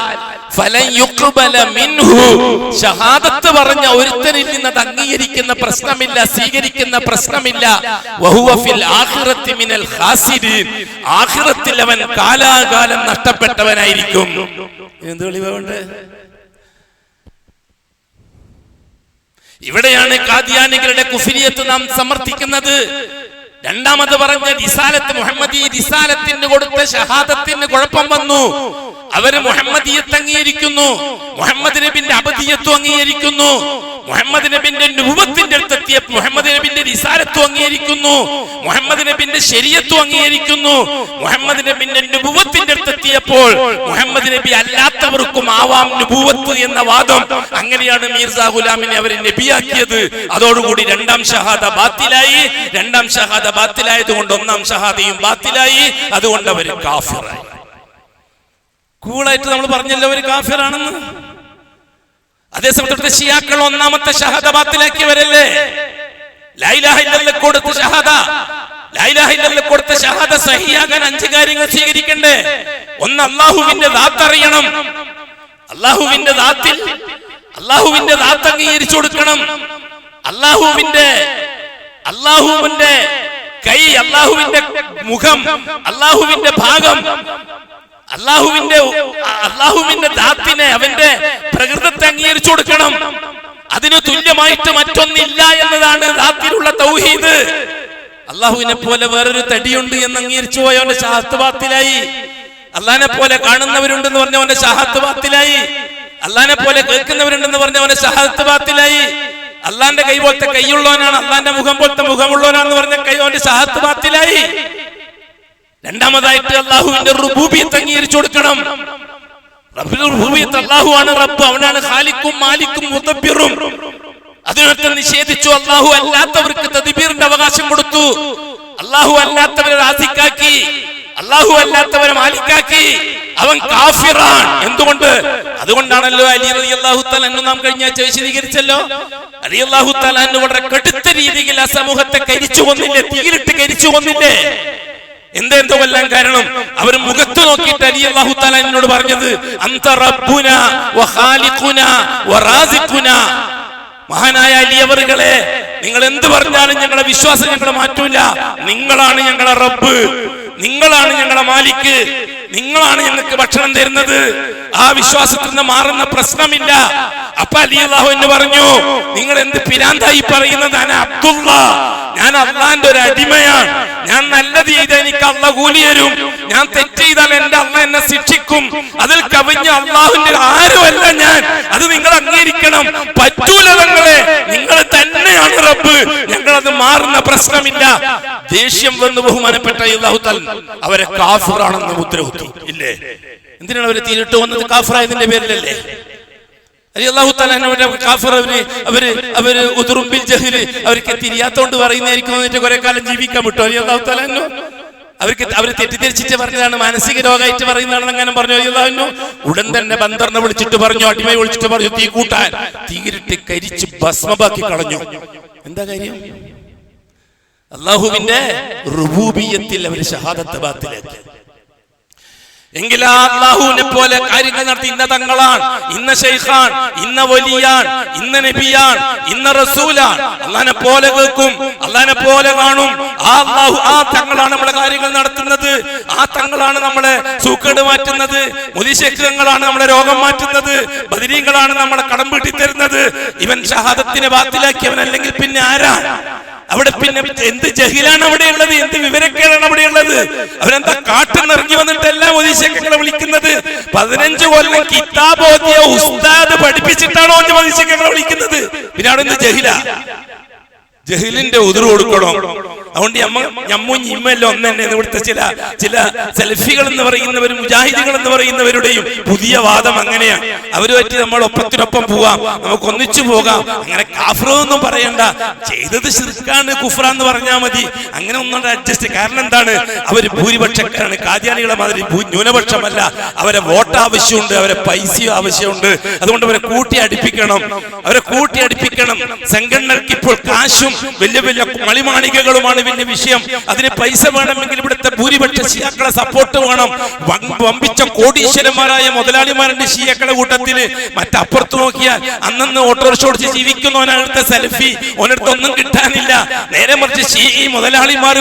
ഷഹാദത്ത് പറഞ്ഞ ഒരുത്തനിൽ നിന്ന് അത് അംഗീകരിക്കുന്ന പ്രശ്നമില്ല, സ്വീകരിക്കുന്ന പ്രശ്നമില്ല. ആഖിറത്തിൽ അവൻ കാലാകാലം നഷ്ടപ്പെട്ടവനായിരിക്കും. എന്ത് തെളിവുണ്ട്? ഇവിടെയാണ് ഖാദിയാനികളുടെ കുഫ്രിയത്ത് നാം സമർത്ഥിക്കുന്നത്. രണ്ടാമത് പറഞ്ഞ റിസാലത്ത്, മുഹമ്മദി റിസാലത്തിന് കൊടുത്ത ഷഹാദത്തിന് കുഴപ്പം വന്നു. അവര് മുഹമ്മദിയത്ത് അംഗീകരിക്കുന്നു, മുഹമ്മദ് നബിന്റെ അബദിയത്വം അംഗീകരിക്കുന്നു, മുഹമ്മദ് നബിന്റെ നുബുവത്തിന്റെ അടുത്തെത്തിയ മുഹമ്മദ് നബിന്റെ റിസാലത്തും അംഗീകരിക്കുന്നു, മുഹമ്മദ് നബിന്റെ ശരീഅത്തും അംഗീകരിക്കുന്നു. മുഹമ്മദ് നബിന്റെ നുബുവത്തിന്റെ അടുത്തെത്തിയപ്പോൾ മുഹമ്മദ് നബി അല്ലാത്തവർക്കും ആവാം നുബുവത്ത് എന്ന വാദം. അങ്ങനെയാണ് മീർസ ഗുലാമിനെ അവർ നബിയാക്കിയത്. അതോടുകൂടി രണ്ടാം ഷഹാദ ബാത്തിലായി. രണ്ടാം ഷഹാദ ബാത്തിലായതുകൊണ്ട് ഒന്നാം ഷഹാദയും ബാത്തിലായി. അതുകൊണ്ട് അവർ കാഫിറായി. കൂളായിട്ട് നമ്മൾ പറഞ്ഞല്ലോ അവർ കാഫിറാണെന്ന്. അതേസമയത്ത് ഷിയാക്കൾ ഒന്നാമത്തെ ഷഹാദ ബാത്തിലാക്കിയവരല്ലേ? ലാ ഇലാഹ ഇല്ലല്ലാഹ് കൊടുത്ത ഷഹാദ, ലാ ഇലാഹ ഇല്ലല്ലാഹ് കൊടുത്ത ഷഹാദ സഹിയാകാൻ 5 കാര്യങ്ങൾ സ്വീകരിക്കണ്ടേ? ഒന്ന്, അല്ലാഹുവിന്റെ ദാത്ത് അറിയണം. അല്ലാഹുവിന്റെ ദാത്ത് അംഗീകരിച്ചു കൊടുക്കണം. അല്ലാഹുവിന്റെ കൈ, അല്ലാഹുവിന്റെ മുഖം, അല്ലാഹുവിന്റെ ഭാഗം, അല്ലാഹുവിന്റെ ദാത്തിനെ, അവന്റെ പ്രകൃതത്തെ അംഗീകരിച്ചു കൊടുക്കണം. അതിന് തുല്യമായിട്ട് മറ്റൊന്നില്ല എന്നതാണ് ദാത്തിലുള്ള തൗഹീദ്. അല്ലാഹുവിനെ പോലെ വേറൊരു തടിയുണ്ട് എന്ന് അംഗീകരിച്ചു പോയവന്റെ ഷഹാദത്ത് ബാത്തിലായി. അല്ലാഹനെ പോലെ കാണുന്നവരുണ്ടെന്ന് പറഞ്ഞവന്റെ ഷഹാദത്ത് ബാത്തിലായി. അല്ലാഹനെ പോലെ കേൾക്കുന്നവരുണ്ടെന്ന് പറഞ്ഞവന്റെ ഷഹാദത്ത് ബാത്തിലായി. അല്ലാഹന്റെ കൈ പോലത്തെ കൈയുള്ളവനാണ്, അല്ലാഹന്റെ മുഖം പോലത്തെ മുഖമുള്ളവനാണെന്ന് പറഞ്ഞ അവന്റെ ഷഹാദത്ത് ബാത്തിലായി. രണ്ടാമതായിട്ട് അല്ലാഹുവിന്റെ റുബൂബിയത്ത് അംഗീകരിച്ചു കൊടുക്കണം. അല്ലാഹു ആണ് റബ്ബ്, അവനാണ് ഖാലിഖും മാലിക്കും മുദബ്ബിറും. അതിനർത്ഥം നിഷേധിച്ചു. അല്ലാഹു അല്ലാത്തവർക്ക് തദ്ബീറിന്റെ അവകാശം കൊടുത്തു. അല്ലാഹു അല്ലാത്തവരെ റാസിക്കാക്കി, അല്ലാഹു അല്ലാത്തവരെ മാലിക്കാക്കി. അവൻ കാഫിറാൻ. എന്തുകൊണ്ട്? അതുകൊണ്ടാണല്ലോ അലി റളിയല്ലാഹു തആല അൻഹു നാം കഴിഞ്ഞ ആഴ്ച വിശദീകരിച്ചല്ലോ. അലി റളിയല്ലാഹു തആല അൻഹു വളരെ കടുത്ത രീതിയിൽ ആ സമൂഹത്തെ കരിച്ചു കൊന്നില്ലേ, തീയിലിട്ട് കരിച്ചു കൊന്നില്ലേ? എന്തോ കൊല്ലാൻ കാരണം അവർ മുഖത്ത് നോക്കിയിട്ട് അലി അല്ലാഹു തആല എന്നോട് പറഞ്ഞത്, അന്ത റബ്ബുന വ ഖാലിഖുന വ റാസിഖുന. മഹാനായ അലി അവറുകളെ, നിങ്ങൾ എന്ത് പറഞ്ഞാലും ഞങ്ങളുടെ വിശ്വാസം ഞങ്ങൾ മാറ്റൂല. നിങ്ങളാണ് ഞങ്ങളുടെ റബ്ബ്, നിങ്ങളാണ് ഞങ്ങളുടെ മാലിക്, നിങ്ങളാണ് ഞങ്ങൾക്ക് ഭക്ഷണം തരുന്നത്. ആ വിശ്വാസത്തിൽ നിന്ന് മാറുന്ന പ്രശ്നമില്ല. അപ്പൊ അലി അല്ലാഹു എന്ന് പറഞ്ഞു, നിങ്ങൾ എന്ത് പിരാന്തായി പറയുന്നത്? ഞാൻ അള്ളാന്റെ ഒരു അടിമയാണ്. ഞാൻ നല്ലത് ചെയ്താൽ എനിക്ക് അള്ളാഹ് കൂലി തരും, ഞാൻ തെറ്റ് ചെയ്താൽ എന്റെ അള്ളാഹ് എന്നെ ശിക്ഷിക്കും. അതിൽ കവിഞ്ഞ അള്ളാഹുവിന്റെ ആരുമല്ല ഞാൻ. അത് നിങ്ങൾ അംഗീകരിക്കണം. പറ്റൂല നിങ്ങളെ, നിങ്ങൾ തന്നെയാണ് റബ്ബ്. ഞങ്ങളത് മാറുന്ന പ്രശ്നമില്ല. ദേഷ്യം വന്ന് ബഹുമാനപ്പെട്ട അല്ലാഹു തആല അവരെ കാഫിറാണെന്ന് മുദ്ര കുത്തി. ഇല്ലേ? എന്തിനാണ് അവരെ തീരിട്ട് വന്നത്? കാഫിറായതിന്റെ പേരിലല്ലേ? അല്ലാഹു തആല അവര് ഉദ്റുംബിൽ ജഹ്ലി, അവർക്ക് തിരിയാത്തോണ്ട് പറയുന്നതായിരിക്കും. എന്നിട്ട് കുറെ കാലം ജീവിക്കാൻ വിട്ടു അല്ലാഹു തആല. അവര് തെറ്റിദ്ധരിച്ചിട്ട് പറഞ്ഞതാണ്, മാനസിക രോഗമായിട്ട് പറയുന്നതാണെന്ന് അങ്ങനെ പറഞ്ഞു അല്ലാഹു. ഉടൻ തന്നെ ബന്ദറിനെ വിളിച്ചിട്ട് പറഞ്ഞു, അടിമയെ വിളിച്ചിട്ട് പറഞ്ഞു, തീ കൂട്ടാൻ. തീരിട്ട് കരിച്ച് ഭസ്മമാക്കി കളഞ്ഞു. എന്താ കാര്യം? അല്ലാഹുവിന്റെ റുബൂബിയത്തിൽ അവർ ഷഹാദത്ത് ബാത്തിലാക്കി. എങ്കിലാ അല്ലാഹുവിനെ പോലെ കാര്യങ്ങൾ നടത്തി. ഇന്ന തങ്ങളാണ്, ഇന്ന ശൈഖാൻ, ഇന്ന വലിയാൻ, ഇന്ന നബിയാൻ, ഇന്ന റസൂലാൻ. അല്ലാഹനെ പോലെ കേൾക്കും, അല്ലാഹനെ പോലെ കാണും. ആ തങ്ങളാണ് നമ്മളെ കാര്യങ്ങൾ നടത്തുന്നത്. ആ തങ്ങളാണ് നമ്മളെ സൂക്കേട് മാറ്റുന്നത്. മുദിശേഖരങ്ങളാണ് നമ്മളെ രോഗം മാറ്റുന്നത്. ബദരീങ്ങളാണ് നമ്മളെ കടം വീട്ടി തരുന്നത്. ഇവൻ ഷഹാദത്തിനെ ബാത്തിലാക്കിയവൻ അല്ലെങ്കിൽ പിന്നെ ആരാ? അവിടെ പിന്നെ എന്ത് ജഹിലാണ് അവിടെയുള്ളത്, എന്ത് വിവരക്കേടാണ് അവിടെയുള്ളത്? അവരെന്താ കാട്ടിന്നിറങ്ങി വന്നിട്ടല്ല മൊയ്‌ശേഖങ്ങളെ വിളിക്കുന്നത്? 15 കൊല്ലം കിതാബ് ഓതിയ ഉസ്താദ് പഠിപ്പിച്ചിട്ടാണോ മൊയ്‌ശേഖങ്ങളെ വിളിക്കുന്നത്? പിന്നെ അവിടെ എന്ത് ജഹില? ജഹിലിന്റെ ഉതിർ കൊടുക്കണം. അതുകൊണ്ട് ഞമ്മും ഇമ്മെല്ലാം ഒന്ന് തന്നെ. ഇവിടുത്തെ ചില സെൽഫികൾ എന്ന് പറയുന്നവരും മുജാഹിദികൾ എന്ന് പറയുന്നവരുടെയും പുതിയ വാദം അങ്ങനെയാണ്. അവരുമായിട്ട് നമ്മൾ ഒപ്പത്തിനൊപ്പം പോവാം, നമുക്ക് ഒന്നിച്ചു പോകാം. അങ്ങനെ കാഫിറൊന്നും പറയണ്ട, ചെയ്തത് ശിർക്കാണ് കുഫ്രാന്ന് പറഞ്ഞാൽ മതി. അങ്ങനെ ഒന്നും അഡ്ജസ്റ്റ്. കാരണം എന്താണ്? അവര് ഭൂരിപക്ഷക്കാരാണ്. കാദ്യാനികളെ മാതിരി ന്യൂനപക്ഷമല്ല. അവരെ വോട്ട് ആവശ്യമുണ്ട്, അവരെ പൈസ ആവശ്യമുണ്ട്. അതുകൊണ്ട് അവരെ കൂട്ടി അടുപ്പിക്കണം. സംഘടനകൾക്ക് ഇപ്പോൾ കാശും വലിയ വലിയ മളിമാണികകളുമാണ് വലിയ വിഷയം. അതിന് പൈസ വേണമെങ്കിൽ ഇവിടുത്തെ ഭൂരിപക്ഷ ഷിയാക്കളെ സപ്പോർട്ട് വേണം. വമ്പിച്ച കോടീശ്വരന്മാരായ മുതലാളിമാരുടെ ഷിയാക്കളെ കൂട്ടത്തില് മറ്റപ്പുറത്ത് നോക്കിയാൽ അന്നന്ന് ഓട്ടോറിക്ഷ ഓടിച്ച് ജീവിക്കുന്നവനടുത്ത സെൽഫി, ഓനടുത്തൊന്നും കിട്ടാനില്ല. നേരെ മറിച്ച് ഈ മുതലാളിമാർ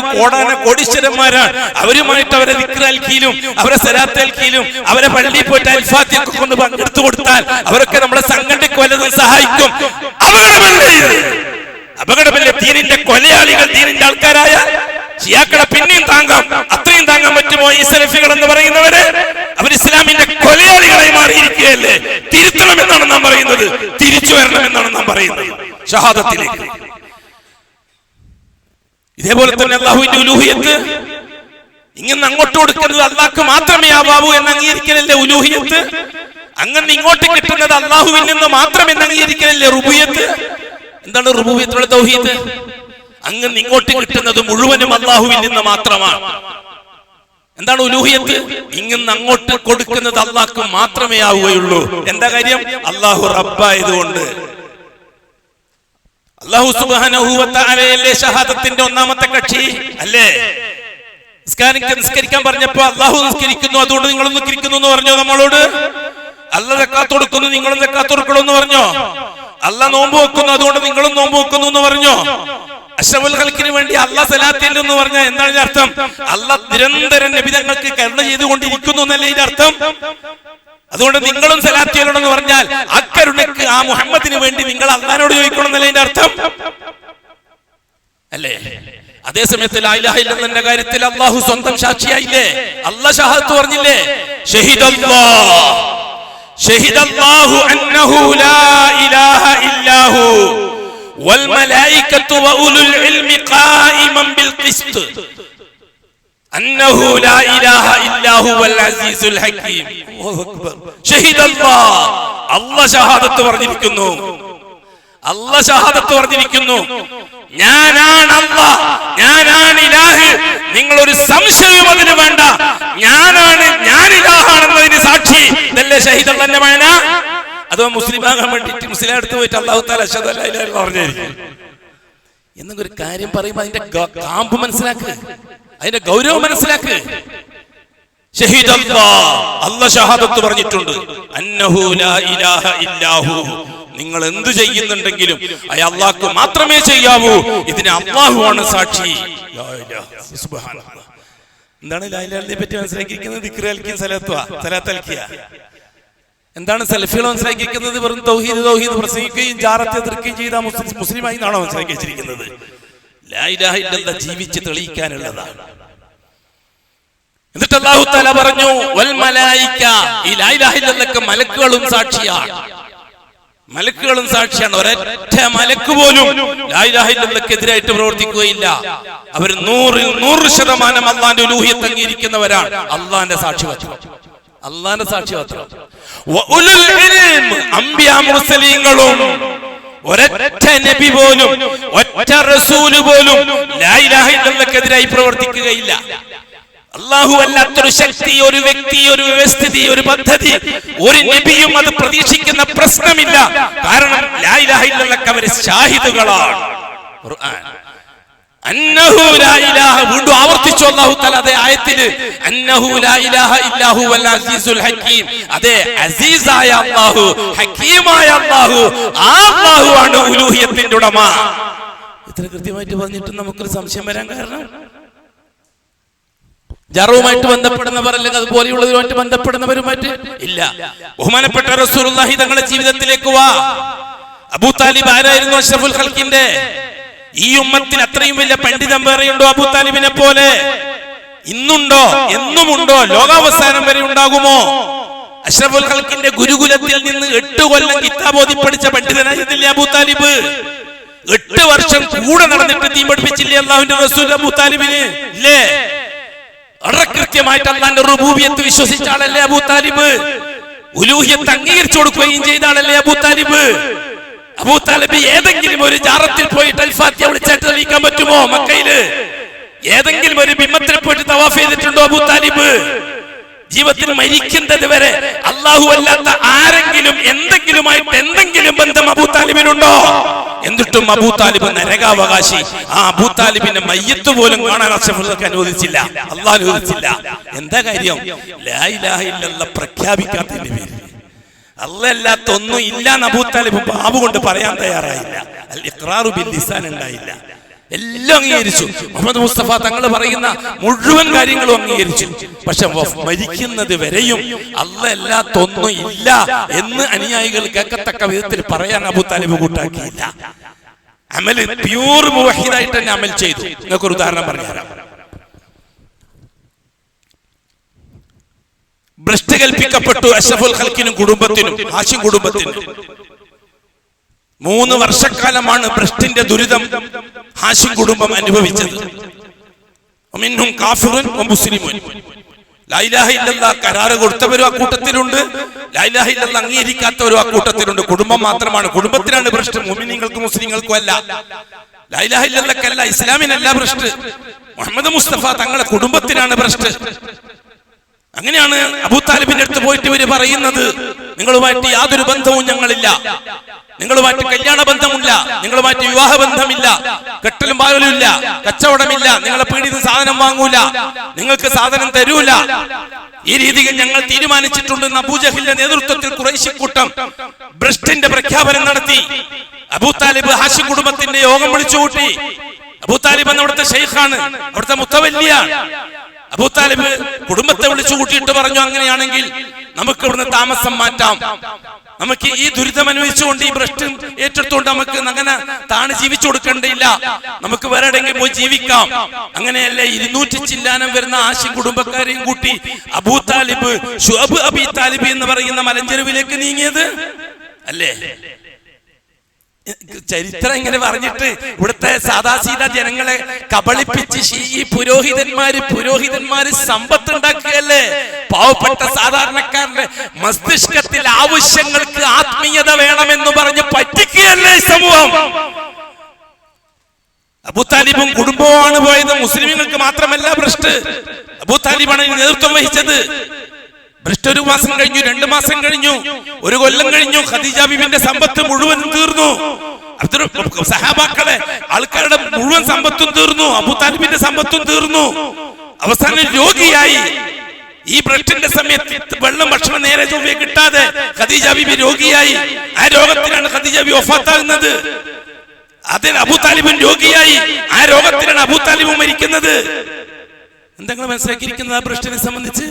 കോടീശ്വരന്മാരാണ്. അവരുമായിട്ട് അവരെ ദിക്റൽക്കീലും അവരെ സലാത്തൽക്കീലും അവരെ പള്ളിയിൽ പോയിട്ട് അൽഫാത്തിയൊക്കെ കൊണ്ട് പങ്കെടുത്തു കൊടുത്താൽ അവരൊക്കെ നമ്മളെ സംഘടനയ്ക്ക് വല്ലതും സഹായിക്കും. അപകടമല്ലേ? ദീനിന്റെ കൊലയാളികൾ, ദീനിന്റെ ആൾക്കാരായ ഷിയാക്കളെ പിന്നെയും താങ്ങാം. അത്രയും താങ്ങാൻ പറ്റുമോ ഈ സലഫികൾ എന്ന് പറയുന്നവര്? അവർ ഇസ്ലാമിന്റെ കൊലയാളികളായി മാറിയിരിക്കുകയല്ലേ? തിരുത്തണമെന്നാണ് നാം പറയുന്നത്, തിരിച്ചു വരണമെന്നാണ് നാം പറയുന്നത് ഷഹാദത്തിലേക്ക്. ഇതേപോലെ തന്നെ അല്ലാഹുവിന്റെ ഉലൂഹിയത്ത് ഇങ്ങനെ അങ്ങോട്ട് കൊടുക്കുന്നത് അല്ലാഹ്ക്ക് മാത്രമേ ആവാവൂ എന്ന് അംഗീകരിക്കലല്ലേ ഉലൂഹിയത്ത്? അങ്ങനെ ഇങ്ങോട്ട് കിട്ടുന്നത് അല്ലാഹുവിൽ നിന്ന് മാത്രം എന്ന് അംഗീകരിക്കലല്ലേ റുബൂഹിയത്ത്? എന്താണ് റുബൂഹിയത്തുള്ള തൗഹീദ്? അങ്ങനെ ഇങ്ങോട്ട് കിട്ടുന്നത് മുഴുവനും അല്ലാഹുവിൽ നിന്ന് മാത്രമാണ്. എന്താണ് ഉലൂഹിയത്ത്? ഇങ്ങനെ അങ്ങോട്ട് കൊടുക്കുന്നത് അല്ലാഹ്ക്ക് മാത്രമേ ആവുകയുള്ളൂ. എന്താ കാര്യം? അല്ലാഹു റബ്ബായതുകൊണ്ട്. അല്ലാഹു സുബ്ഹാനഹു വ തആലയല്ലേ ഷഹാദത്തിന്റെ ഒന്നാമത്തെ കക്ഷി അല്ലേ? നിസ്കരിക്കാൻ പറഞ്ഞപ്പോ അല്ലാഹു നിസ്കരിക്കുന്നു അതുകൊണ്ട് നിങ്ങളും നിസ്കരിക്കുന്നു എന്ന് പറഞ്ഞോ നമ്മളോട്? അല്ലാഹു സക്കാത്ത് കൊടുക്കുന്നു നിങ്ങളും സക്കാത്ത് കൊടുക്കണം എന്ന് പറഞ്ഞോ? അല്ലാഹ് നോമ്പ് വെക്കുന്നു അതുകൊണ്ട് നിങ്ങളും നോമ്പ് വെക്കുന്നു എന്ന് പറഞ്ഞോ? അഷ്റഫുൽ ഖൽഖിന് വേണ്ടി അല്ലാഹ് സലാത്ത് എന്ന് പറഞ്ഞാൽ എന്താണ് അർത്ഥം? അല്ലാഹ് നിരന്തരം നബിതങ്ങൾക്ക് കരുണ ചെയ്തുകൊണ്ടിരിക്കുന്നു എന്നല്ലേ ഇതിന്റെ അർത്ഥം? അതുകൊണ്ട് നിങ്ങളും സലാത്ത് ചെയ്യണമെന്ന് പറഞ്ഞാൽ ആ കരുണയ്ക്ക്, ആ മുഹമ്മദിന് വേണ്ടി നിങ്ങൾ അല്ലാഹുവിനോട് ചോദിക്കണം എന്നല്ലേ ഇതിന്റെ അർത്ഥം അല്ലേ? അതേ സമയത്ത് ലാ ഇലാഹ ഇല്ലല്ലാഹ് കാര്യത്തിൽ അല്ലാഹു സ്വന്തം സാക്ഷിയായില്ലേ? അല്ലാഹ് ഷഹാദത്ത് പറഞ്ഞില്ലേ? ഷഹിദല്ലാഹു അന്നഹു ലാ ഇലാഹ ഇല്ലാഹു വൽ മലായികത്തു വഉലുൽ ഇൽമി ഖായിമൻ ബിൽ ഖിസ്ത് അന്നഹു ലാ ഇലാഹ ഇല്ലാഹു വൽ അസീസുൽ ഹകീം. അല്ലാഹു അക്ബർ. ഷഹിദല്ലാഹ്, അല്ലാഹ് ഷഹാദത്ത് പറഞ്ഞിരിക്കുന്നു. അല്ലാഹ് ഷഹാദത്ത് പറഞ്ഞിരിക്കുന്നു, ഞാനാണ് അല്ലാഹ്, ഞാനാണ് ഇലാഹ്. നിങ്ങൾ ഒരു സംശയവും അതിന് വേണ്ട. ഞാനാണ്, ഞാൻ ഇലാഹാണെന്നതിന് സാക്ഷി. ഇതല്ലേ ഷഹീദുള്ളാന്റെ മഅന? അതോ മുസ്ലിം ആകാൻ വേണ്ടിയിട്ട് മുസ്ലിം അടുത്ത് പോയിട്ട് അല്ലാഹു തആല അശ്ഹദു അല്ലാ ഇലാഹ ഇല്ലല്ലാഹ് പറഞ്ഞിരിക്കും എന്നൊരു കാര്യം പറയുമ്പോൾ അതിന്റെ കാമ്പ് മനസ്സിലാക്ക്, അതിന്റെ ഗൗരവം മനസ്സിലാക്ക്. ഷഹീദല്ലാഹ്, അല്ലാഹ് ഷഹാദത്ത് പറഞ്ഞിട്ടുണ്ട്. അന്നഹു ലാ ഇലാഹ ഇല്ലാഹു, നിങ്ങൾ എന്ത് ചെയ്യുന്നുണ്ടെങ്കിലും അല്ലാഹ്ക്ക് മാത്രമേ ചെയ്യാവൂ. ഇതിന് അല്ലാഹുവാണ് സാക്ഷി. സുബ്ഹാനല്ലാഹ്. എന്താണ് ലാ ഇലാഹ ഇല്ലല്ലാഹയെ പറ്റി മനസ്സിലാക്കിയിരിക്കുന്നത്? ദിക്ർ അൽക്കിയ സലാത്ത് അൽക്കിയ. എന്താണ് സലഫികൾ മനസ്സിലാക്കിയിരിക്കുന്നത്? വെറും തൗഹീദ് പ്രസംഗിക്കുകയും ജാറത്തെ എതിർക്കുകയും ചെയ്ത മുസ്ലിമായി എന്നാണോ മനസ്സിലാക്കി വെച്ചിരിക്കുന്നത്? ലാ ഇലാഹ ഇല്ലല്ലാഹ് ജീവിച്ച് തെളിയിക്കാനുള്ളതാണ്. എന്നിട്ട് അല്ലാഹു തആല പറഞ്ഞു വൽ മലായിക, ഈ ലാ ഇലാഹ ഇല്ലല്ലാഹ്ക്ക് മലക്കുകളും സാക്ഷിയാണ്. മലക്കുകളും സാക്ഷിയാണ്. ഒരൊറ്റ മലക്ക് പോലും ലാ ഇലാഹ ഇല്ലല്ലാഹ്ക്ക് എതിരായിട്ട് പ്രവർത്തിക്കുകയില്ല. അവർ 100% അല്ലാഹുവിന്റെ ഉലൂഹിയത്ത് അംഗീകരിക്കുന്നവരാണ്. അല്ലാഹുവിന്റെ സാക്ഷിപത്രം, അല്ലാഹുവിന്റെ സാക്ഷിപത്രം. വഉലുൽ ഇൽം, അംബിയാ മുർസലീങ്ങളും ഒരൊറ്റ നബി പോലും ഒറ്റ റസൂൽ പോലും ലാ ഇലാഹ ഇല്ലല്ലാഹ്ക്ക് എതിരായി പ്രവർത്തിക്കുകയില്ല. അല്ലാഹു അല്ലാത്തൊരു ശക്തി, ഒരു വ്യക്തി, ഒരു വ്യവസ്ഥിതി, ഒരു പദ്ധതി ഒരു നബിയും അത് പ്രതീക്ഷിക്കുന്ന പ്രശ്നമില്ല. കാരണം ലാ ഇലാഹ ഇല്ലല്ലാഹ് അവരെ ഷാഹിദുകളാണ്. ഖുർആൻ അന്നഹു ലാ ഇലാഹ, വീണ്ടും ആവർത്തിച്ചു അല്ലാഹു തആല അതേ ആയത്തിൽ, അന്നഹു ലാ ഇലാഹ ഇല്ലാഹു വൽ അസീസുൽ ഹകീം. അതേ അസീസായ അല്ലാഹു, ഹകീമായ അല്ലാഹു, ആ അല്ലാഹു ആണ് ഉലൂഹിയത്തിന്റെ ഉടമ. ഇത്ര കൃത്യമായിട്ട് പറഞ്ഞിട്ട് നമുക്കൊരു സംശയം വരാൻ കാരണം ജറുമായിട്ട് ബന്ധപ്പെടുന്നവർ അല്ലെങ്കിൽ അതുപോലെയുള്ളവരുമായിട്ട് ബന്ധപ്പെടുന്നവരുമായിട്ട് ഇല്ല. ബഹുമാനപ്പെട്ട റസൂലുള്ളാഹി തങ്ങളുടെ ജീവിതത്തിലേക്ക് വാ. അബൂ താലിബ് ആരായിരുന്നു? അഷ്റഫുൽ ഖൽഖിന്റെ ഈ ഉമ്മത്തിൽ അത്രയും വലിയ പണ്ഡിതൻ വേറെയുണ്ടോ അബൂ താലിബിനെ പോലെ? ഇന്നുണ്ടോ? എന്നുമുണ്ടോ? ലോകാവസാനം വരെ ഉണ്ടാകുമോ? അഷ്റഫുൽ ഖൽഖിന്റെ ഗുരുകുലത്തിൽ നിന്ന് 8 കൊല്ലം കിതാബ് ഓതി പഠിച്ച പണ്ഡിതനായിരുന്നില്ലേ അബൂ താലിബ്? 8 വർഷം കൂടെ നടന്നിട്ട് ദീൻ പഠിപ്പിച്ചില്ലേ അല്ലാഹുവിന്റെ റസൂൽ അബൂ താലിബിന്? ഇല്ലേ? വളരെ കൃത്യമായിട്ട് അല്ലാഹുവിന്റെ റുബൂബിയത്ത് വിശ്വസിച്ച ആളല്ലേ അബൂ താലിബ്? ഉലൂഹിയത്ത് അംഗീകരിച്ചു കൊടുക്കുകയും ചെയ്ത ആളല്ലേ അബൂ താലിബ്? അബൂ താലിബ് ഏതെങ്കിലും ഒരു ജാറത്തിൽ പോയിട്ട് അൽഫാത്തിഹ വിളിച്ചിട്ട് തെളിയിക്കാൻ പറ്റുമോ? മക്കയില് ഏതെങ്കിലും ഒരു ബിംബത്തിൽ പോയിട്ട് തവാഫ് ചെയ്തിട്ടുണ്ടോ അബൂ താലിബ്? ജീവിതത്തിൽ മരിക്കുന്നത് വരെ അല്ലാഹു അല്ലാത്ത ആരെങ്കിലും എന്തെങ്കിലും ബന്ധം അബൂ താലിബിനുണ്ടോ? എന്നിട്ടും അബൂ താലിബ് നരകാവകാശി. ആ അബൂ താലിബിന്റെ മയ്യത്ത് പോലും കാണാൻ അഷ്റഫുൽ ഖൽഖ് അനുവദിച്ചില്ല, അല്ലാഹു അനുവദിച്ചില്ല. എന്താ കാര്യം? ലാ ഇലാഹ ഇല്ലല്ലാഹ് പ്രഖ്യാപിക്കാത്തതിന്റെ പേരിൽ. അല്ലാത്ത ഒന്നും ഇല്ല എന്ന് അബൂ താലിബ് ബാബു കൊണ്ട് പറയാൻ തയ്യാറായില്ല. അൽ ഇഖ്റാറു ബിൽ ലിസാൻ ഉണ്ടായില്ല. എല്ലാം അംഗീകരിച്ചു. മുഹമ്മദ് മുസ്തഫ തങ്ങൾ പറയുന്ന മുഴുവൻ കാര്യങ്ങളും അംഗീകരിച്ചു. പക്ഷെ മരിക്കുന്നത് വരെയും അല്ലാത്തൊന്നും ഇല്ല എന്ന് അനുയായികൾ കേൾക്കത്തക്ക വിധത്തിൽ പറയാൻ അബൂ താലിബ് കൂട്ടാക്കിയില്ല. അമൽ പ്യൂർ മുവഹിദായിട്ട് തന്നെ അമൽ ചെയ്തു. നിങ്ങൾക്കൊരു ഉദാഹരണം പറഞ്ഞുതരാം. ഭ്രഷ്ട് കൽപ്പിക്കപ്പെട്ടു അഷ്റഫുൽ ഖൽഖിനും കുടുംബത്തിനും, ഹാഷിം കുടുംബത്തിനും. 3 വർഷക്കാലമാണ് ഭ്രഷ്ടിന്റെ ദുരിതം ഹാഷിം കുടുംബം അനുഭവിച്ചത്. മിൻഹും കാഫിറുൻ വ മുസ്ലിമുൻ. ലാ ഇലാഹ ഇല്ലല്ലാഹ് കരാറ് കൊടുത്തവരും ആ കൂട്ടത്തിലുണ്ട്, ലാ ഇലാഹ ഇല്ലല്ലാഹ് അംഗീകരിക്കാത്തവരും ആ കൂട്ടത്തിലുണ്ട്. കുടുംബം മാത്രമാണ്, കുടുംബത്തിനാണ് ഭ്രഷ്ട്, മുഅ്മിനീങ്ങൾക്കും മുസ്ലിങ്ങൾക്കും അല്ല. ലാ ഇലാഹ ഇല്ലല്ലാഹ്ക്കല്ല, ഇസ്ലാമിനല്ല ഭ്രഷ്ട്. മുഹമ്മദ് മുസ്തഫ തങ്ങളുടെ കുടുംബത്തിനാണ് ഭ്രഷ്ട്. അങ്ങനെയാണ് അബൂ താലിബിന്റെ അടുത്ത് പോയിട്ട് ഇവര് പറയുന്നത്, നിങ്ങളുമായിട്ട് യാതൊരു ബന്ധവും ഞങ്ങളില്ല, നിങ്ങളുമായിട്ട് കല്യാണ ബന്ധമില്ല, നിങ്ങളുമായിട്ട് വിവാഹ ബന്ധമില്ല, കെട്ടലും പാകലും ഇല്ല, കച്ചവടമില്ല, നിങ്ങളെ പീഡിത സാധനം വാങ്ങൂല, നിങ്ങൾക്ക് സാധനം തരൂല. ഈ രീതിയിൽ ഞങ്ങൾ തീരുമാനിച്ചിട്ടുണ്ടെന്ന് അബൂജഹലിന്റെ നേതൃത്വത്തിൽ ഖുറൈശി കൂട്ടം ഭ്രഷ്ടിന്റെ പ്രഖ്യാപനം നടത്തി. അബൂ താലിബ് ഹാഷിം കുടുംബത്തിന്റെ യോഗം വിളിച്ചു കൂട്ടി. അബൂ താലിബ് എന്ന അവിടുത്തെ ഷെയ്ഖാണ്, അവിടുത്തെ മുത്തവല്ലിയാണ്. അബൂ താലിബ് കുടുംബത്തെ വിളിച്ചു കൂട്ടിയിട്ട് പറഞ്ഞു, അങ്ങനെയാണെങ്കിൽ നമുക്ക് ഇവിടുന്ന് താമസം മാറ്റാം, നമുക്ക് ഈ ദുരിതം അനുഭവിച്ചുകൊണ്ട് ഈ ഭ്രഷ്ട് ഏറ്റെടുത്തുകൊണ്ട് നമുക്ക് അങ്ങനെ താണ് ജീവിച്ചു കൊടുക്കേണ്ടയില്ല, നമുക്ക് വേറെ എവിടെയെങ്കിലും പോയി ജീവിക്കാം. അങ്ങനെയല്ലേ 200 ചില്ലാനം വരുന്ന ഹാഷിം കുടുംബക്കാരെയും കൂട്ടി അബൂ താലിബ് ശുഅബ് അബീ താലിബ് എന്ന് പറയുന്ന മലഞ്ചെരുവിലേക്ക് നീങ്ങിയത് അല്ലേ? ചരിത്രം ഇങ്ങനെ പറഞ്ഞിട്ട് ഇവിടുത്തെ സാദാസീദാ ജനങ്ങളെ കബളിപ്പിച്ച് ഈ പുരോഹിതന്മാര് സമ്പത്ത് ഉണ്ടാക്കുകയല്ലേ? പാവപ്പെട്ട സാധാരണക്കാരന്റെ മസ്തിഷ്കത്തിൽ ആവശ്യങ്ങൾക്ക് ആത്മീയത വേണമെന്ന് പറഞ്ഞ് പറ്റിക്കുകയല്ലേ സമൂഹം? അബൂ താലിബും കുടുംബവുമാണ് പോയത്. മുസ്ലിമുകൾക്ക് മാത്രമല്ല ഭ്രഷ്ട്, അബൂ താലിബാണ് നേതൃത്വം വഹിച്ചത്. ഭ്രഷ്ട് 1 മാസം കഴിഞ്ഞു, 2 മാസം കഴിഞ്ഞു, 1 കൊല്ലം കഴിഞ്ഞു. ഖദീജ ബീവിന്റെ സമ്പത്ത് മുഴുവനും തീർന്നു. സഹാബാക്കളെ ആൾക്കാരുടെ മുഴുവൻ സമ്പത്തും തീർന്നു. അബൂ താലിബിന്റെ സമ്പത്തും തീർന്നു. അവസാനം രോഗിയായി. ഈ ഭ്രഷ്ടിന്റെ സമയത്ത് വെള്ളം ഭക്ഷണം നേരെ ചൊവ്വേ കിട്ടാതെ ഖദീജ ബീവി രോഗിയായി. ആ രോഗത്തിലാണ് ഖദീജ ബീവി വഫാത്താകുന്നത്. അതിന് അബൂ താലിബും രോഗിയായി. ആ രോഗത്തിലാണ് അബൂ താലിബും മരിക്കുന്നത്. എന്തെങ്കിലും മനസ്സിലാക്കിയിരിക്കുന്നത് ആ ഭ്രഷ്ടിനെ സംബന്ധിച്ച്?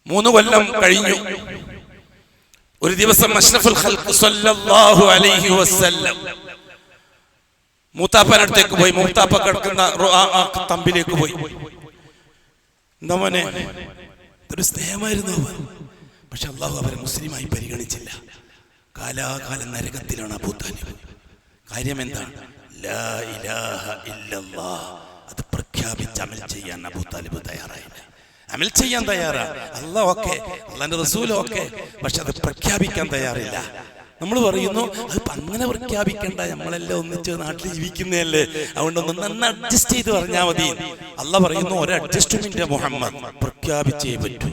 3 കൊല്ലം കഴിഞ്ഞു. ഒരു ദിവസം അഷ്റഫുൽ ഖൽഖ് സ്വല്ലല്ലാഹു അലൈഹി വസല്ലം മൂത്താപ്പനടുത്തേക്ക് പോയി. മൂത്താപ്പ കിടക്കുന്ന തമ്പിലേക്ക് പോയി. എന്താ മോനെ, ഒരു സ്നേഹമായിരുന്നു. പക്ഷെ അള്ളാഹു അവരെ മുസ്ലിമായി പരിഗണിച്ചില്ല. കാലാകാലം നരകത്തിലാണ് അബൂ താലിബ്. കാര്യം എന്താണ്? ലാ ഇലാഹ ഇല്ലല്ലാഹ് അത് പ്രഖ്യാപിച്ച് അമൽ ചെയ്യാൻ അബൂ താലിബ് തയ്യാറായില്ല. അമൽ ചെയ്യാൻ തയ്യാറാ, അല്ലാഹ് ഓക്കെ, അള്ളാന്റെ റസൂൽ ഓക്കെ, പക്ഷെ അത് പ്രഖ്യാപിക്കാൻ തയ്യാറില്ല. നമ്മൾ പറയുന്നു അത് അങ്ങനെ പ്രഖ്യാപിക്കണ്ട, നമ്മളെല്ലാം ഒന്നിച്ച് നാട്ടിൽ ജീവിക്കുന്നതല്ലേ, അതുകൊണ്ടൊന്ന് നന്ന അഡ്ജസ്റ്റ് ചെയ്ത് പറഞ്ഞാൽ മതി. അള്ളാഹ് പറയുന്നു ഒരു അഡ്ജസ്റ്റ്മെന്റ് മുഹമ്മദ് പ്രഖ്യാപിച്ചേ പറ്റൂ.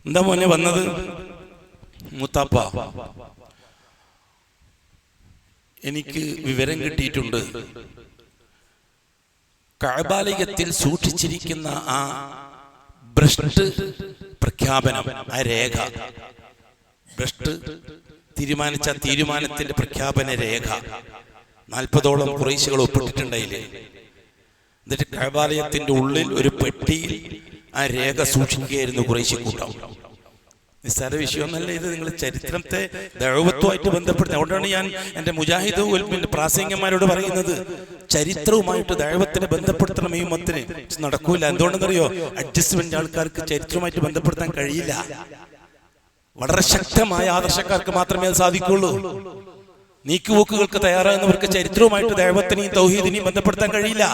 എന്താ മോനെ വന്നത്? മൂത്താപ്പ, എനിക്ക് വിവരം കിട്ടിയിട്ടുണ്ട്, കഅബാലയത്തിൽ സൂക്ഷിച്ചിരിക്കുന്ന ആ ഭ്രഷ്ട് പ്രഖ്യാപനം, ആ രേഖ, ഭ്രഷ്ട് തീരുമാനിച്ച തീരുമാനത്തിന്റെ പ്രഖ്യാപന രേഖ 40ഓളം ഖുറൈശികൾ ഒപ്പിട്ടിട്ടുണ്ടായില്ലേ. എന്നിട്ട് കഅബാലയത്തിന്റെ ഉള്ളിൽ ഒരു പെട്ടിയിൽ ആ രേഖ സൂക്ഷിക്കുകയായിരുന്നു ഖുറൈശി കൂട്ടം. നിസ്സാര വിഷയമൊന്നല്ല ഇത്. നിങ്ങൾ ചരിത്രത്തെ ദഅവത്തുമായിട്ട് ബന്ധപ്പെടുത്തി. അതുകൊണ്ടാണ് ഞാൻ എൻ്റെ മുജാഹിദ് പ്രാസംഗികന്മാരോട് പറയുന്നത്, ചരിത്രവുമായിട്ട് ദഅവത്തിനെ ബന്ധപ്പെടുത്തണം. ഈ ഉമ്മത്തിന് നടക്കൂല. എന്തുകൊണ്ടെന്നറിയോ? അഡ്ജസ്റ്റ്മെന്റ് ആൾക്കാർക്ക് ചരിത്രവുമായിട്ട് ബന്ധപ്പെടുത്താൻ കഴിയില്ല. വളരെ ശക്തമായ ആദർശക്കാർക്ക് മാത്രമേ അത് സാധിക്കുള്ളൂ. നീക്കുപോക്കുകൾക്ക് തയ്യാറാകുന്നവർക്ക് ചരിത്രവുമായിട്ട് ദഅവത്തിനെയും തൗഹീദിനെയും ബന്ധപ്പെടുത്താൻ കഴിയില്ല.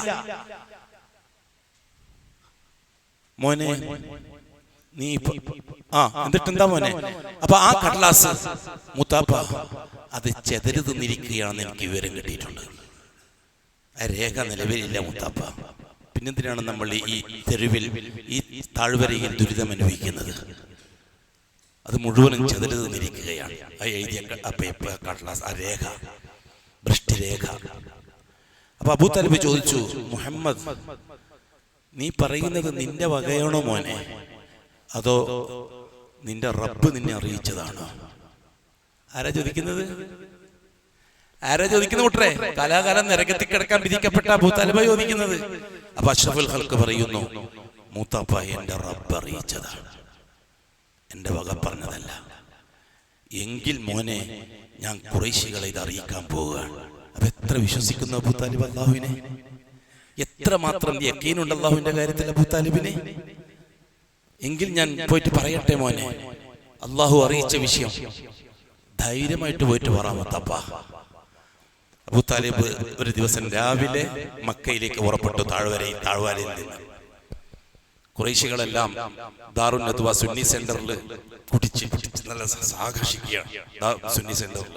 മോനെ നീ എന്നിട്ട് എന്താ മോനെ? അപ്പൊ ആ കടലാസ് മുത്താപ്പ അത് ചെതറി തിന്നിരിക്കുകയാണെന്ന് എനിക്ക് വിവരം കിട്ടിയിട്ടുണ്ട്. ആ രേഖ നിലവിലില്ല മുത്താപ്പ. പിന്നെന്തിനാണ് നമ്മൾ ഈ തെരുവിൽ ഈ താഴ്വരയിൽ ദുരിതം അനുഭവിക്കുന്നത്? അത് മുഴുവനും ചെതറി തിന്നിരിക്കുകയാണ്. ആ എഴുതിയ കടലാസ്, ആ രേഖ, ഭ്രഷ്ടിരേഖ. അപ്പൊ അബൂ താലിബ് ചോദിച്ചു, മുഹമ്മദ്, നീ പറയുന്നത് നിന്റെ വകയാണോ മോനെ, അതോ നിന്റെ റബ്ബ് നിന്നെ അറിയിച്ചതാണോ? ആരാ ചോദിക്കുന്നത്? ആരാ ചോദിക്കുന്നത് കൂട്ടരെ? കാലാകാലം നരകത്തിൽ കിടക്കാൻ വിധിക്കപ്പെട്ട അബൂ താലിബ് ചോദിക്കുന്നത്. അപ്പൊ അഷ്റഫുൽ ഖൽഖ് പറയുന്നു, മൂത്താപ്പ എന്റെ റബ്ബ് അറിയിച്ചതാണ്, എന്റെ വക പറഞ്ഞതല്ല. എങ്കിൽ മോനെ, ഞാൻ ഖുറൈശികളെ ഇത് അറിയിക്കാൻ പോവുകയാണ്. അപ്പൊ എത്ര വിശ്വസിക്കുന്നു അബൂ താലിബ് അല്ലാഹുവിനെ? എത്രമാത്രം യഖീനുണ്ട് അല്ലാഹുവിന്റെ കാര്യത്തിൽ അബൂ താലിബിനെ? എങ്കിൽ ഞാൻ പോയിട്ട് പറയട്ടെ മോനെ, അള്ളാഹു അറിയിച്ച വിഷയം ധൈര്യമായിട്ട് പോയിട്ട് പറയാമത്തപ്പ. അബൂ താലിബ് ഒരു ദിവസം രാവിലെ മക്കയിലേക്ക് പുറപ്പെട്ടു. താഴ്വരയിൽ നിന്ന് ഖുറൈശികളെല്ലാം ദാറുൻ നദ്വ സുന്നി സെന്ററിൽ കുടിച്ച് നല്ല ആകർഷിക്കുകയാണ്. സുന്നി സെന്ററിൽ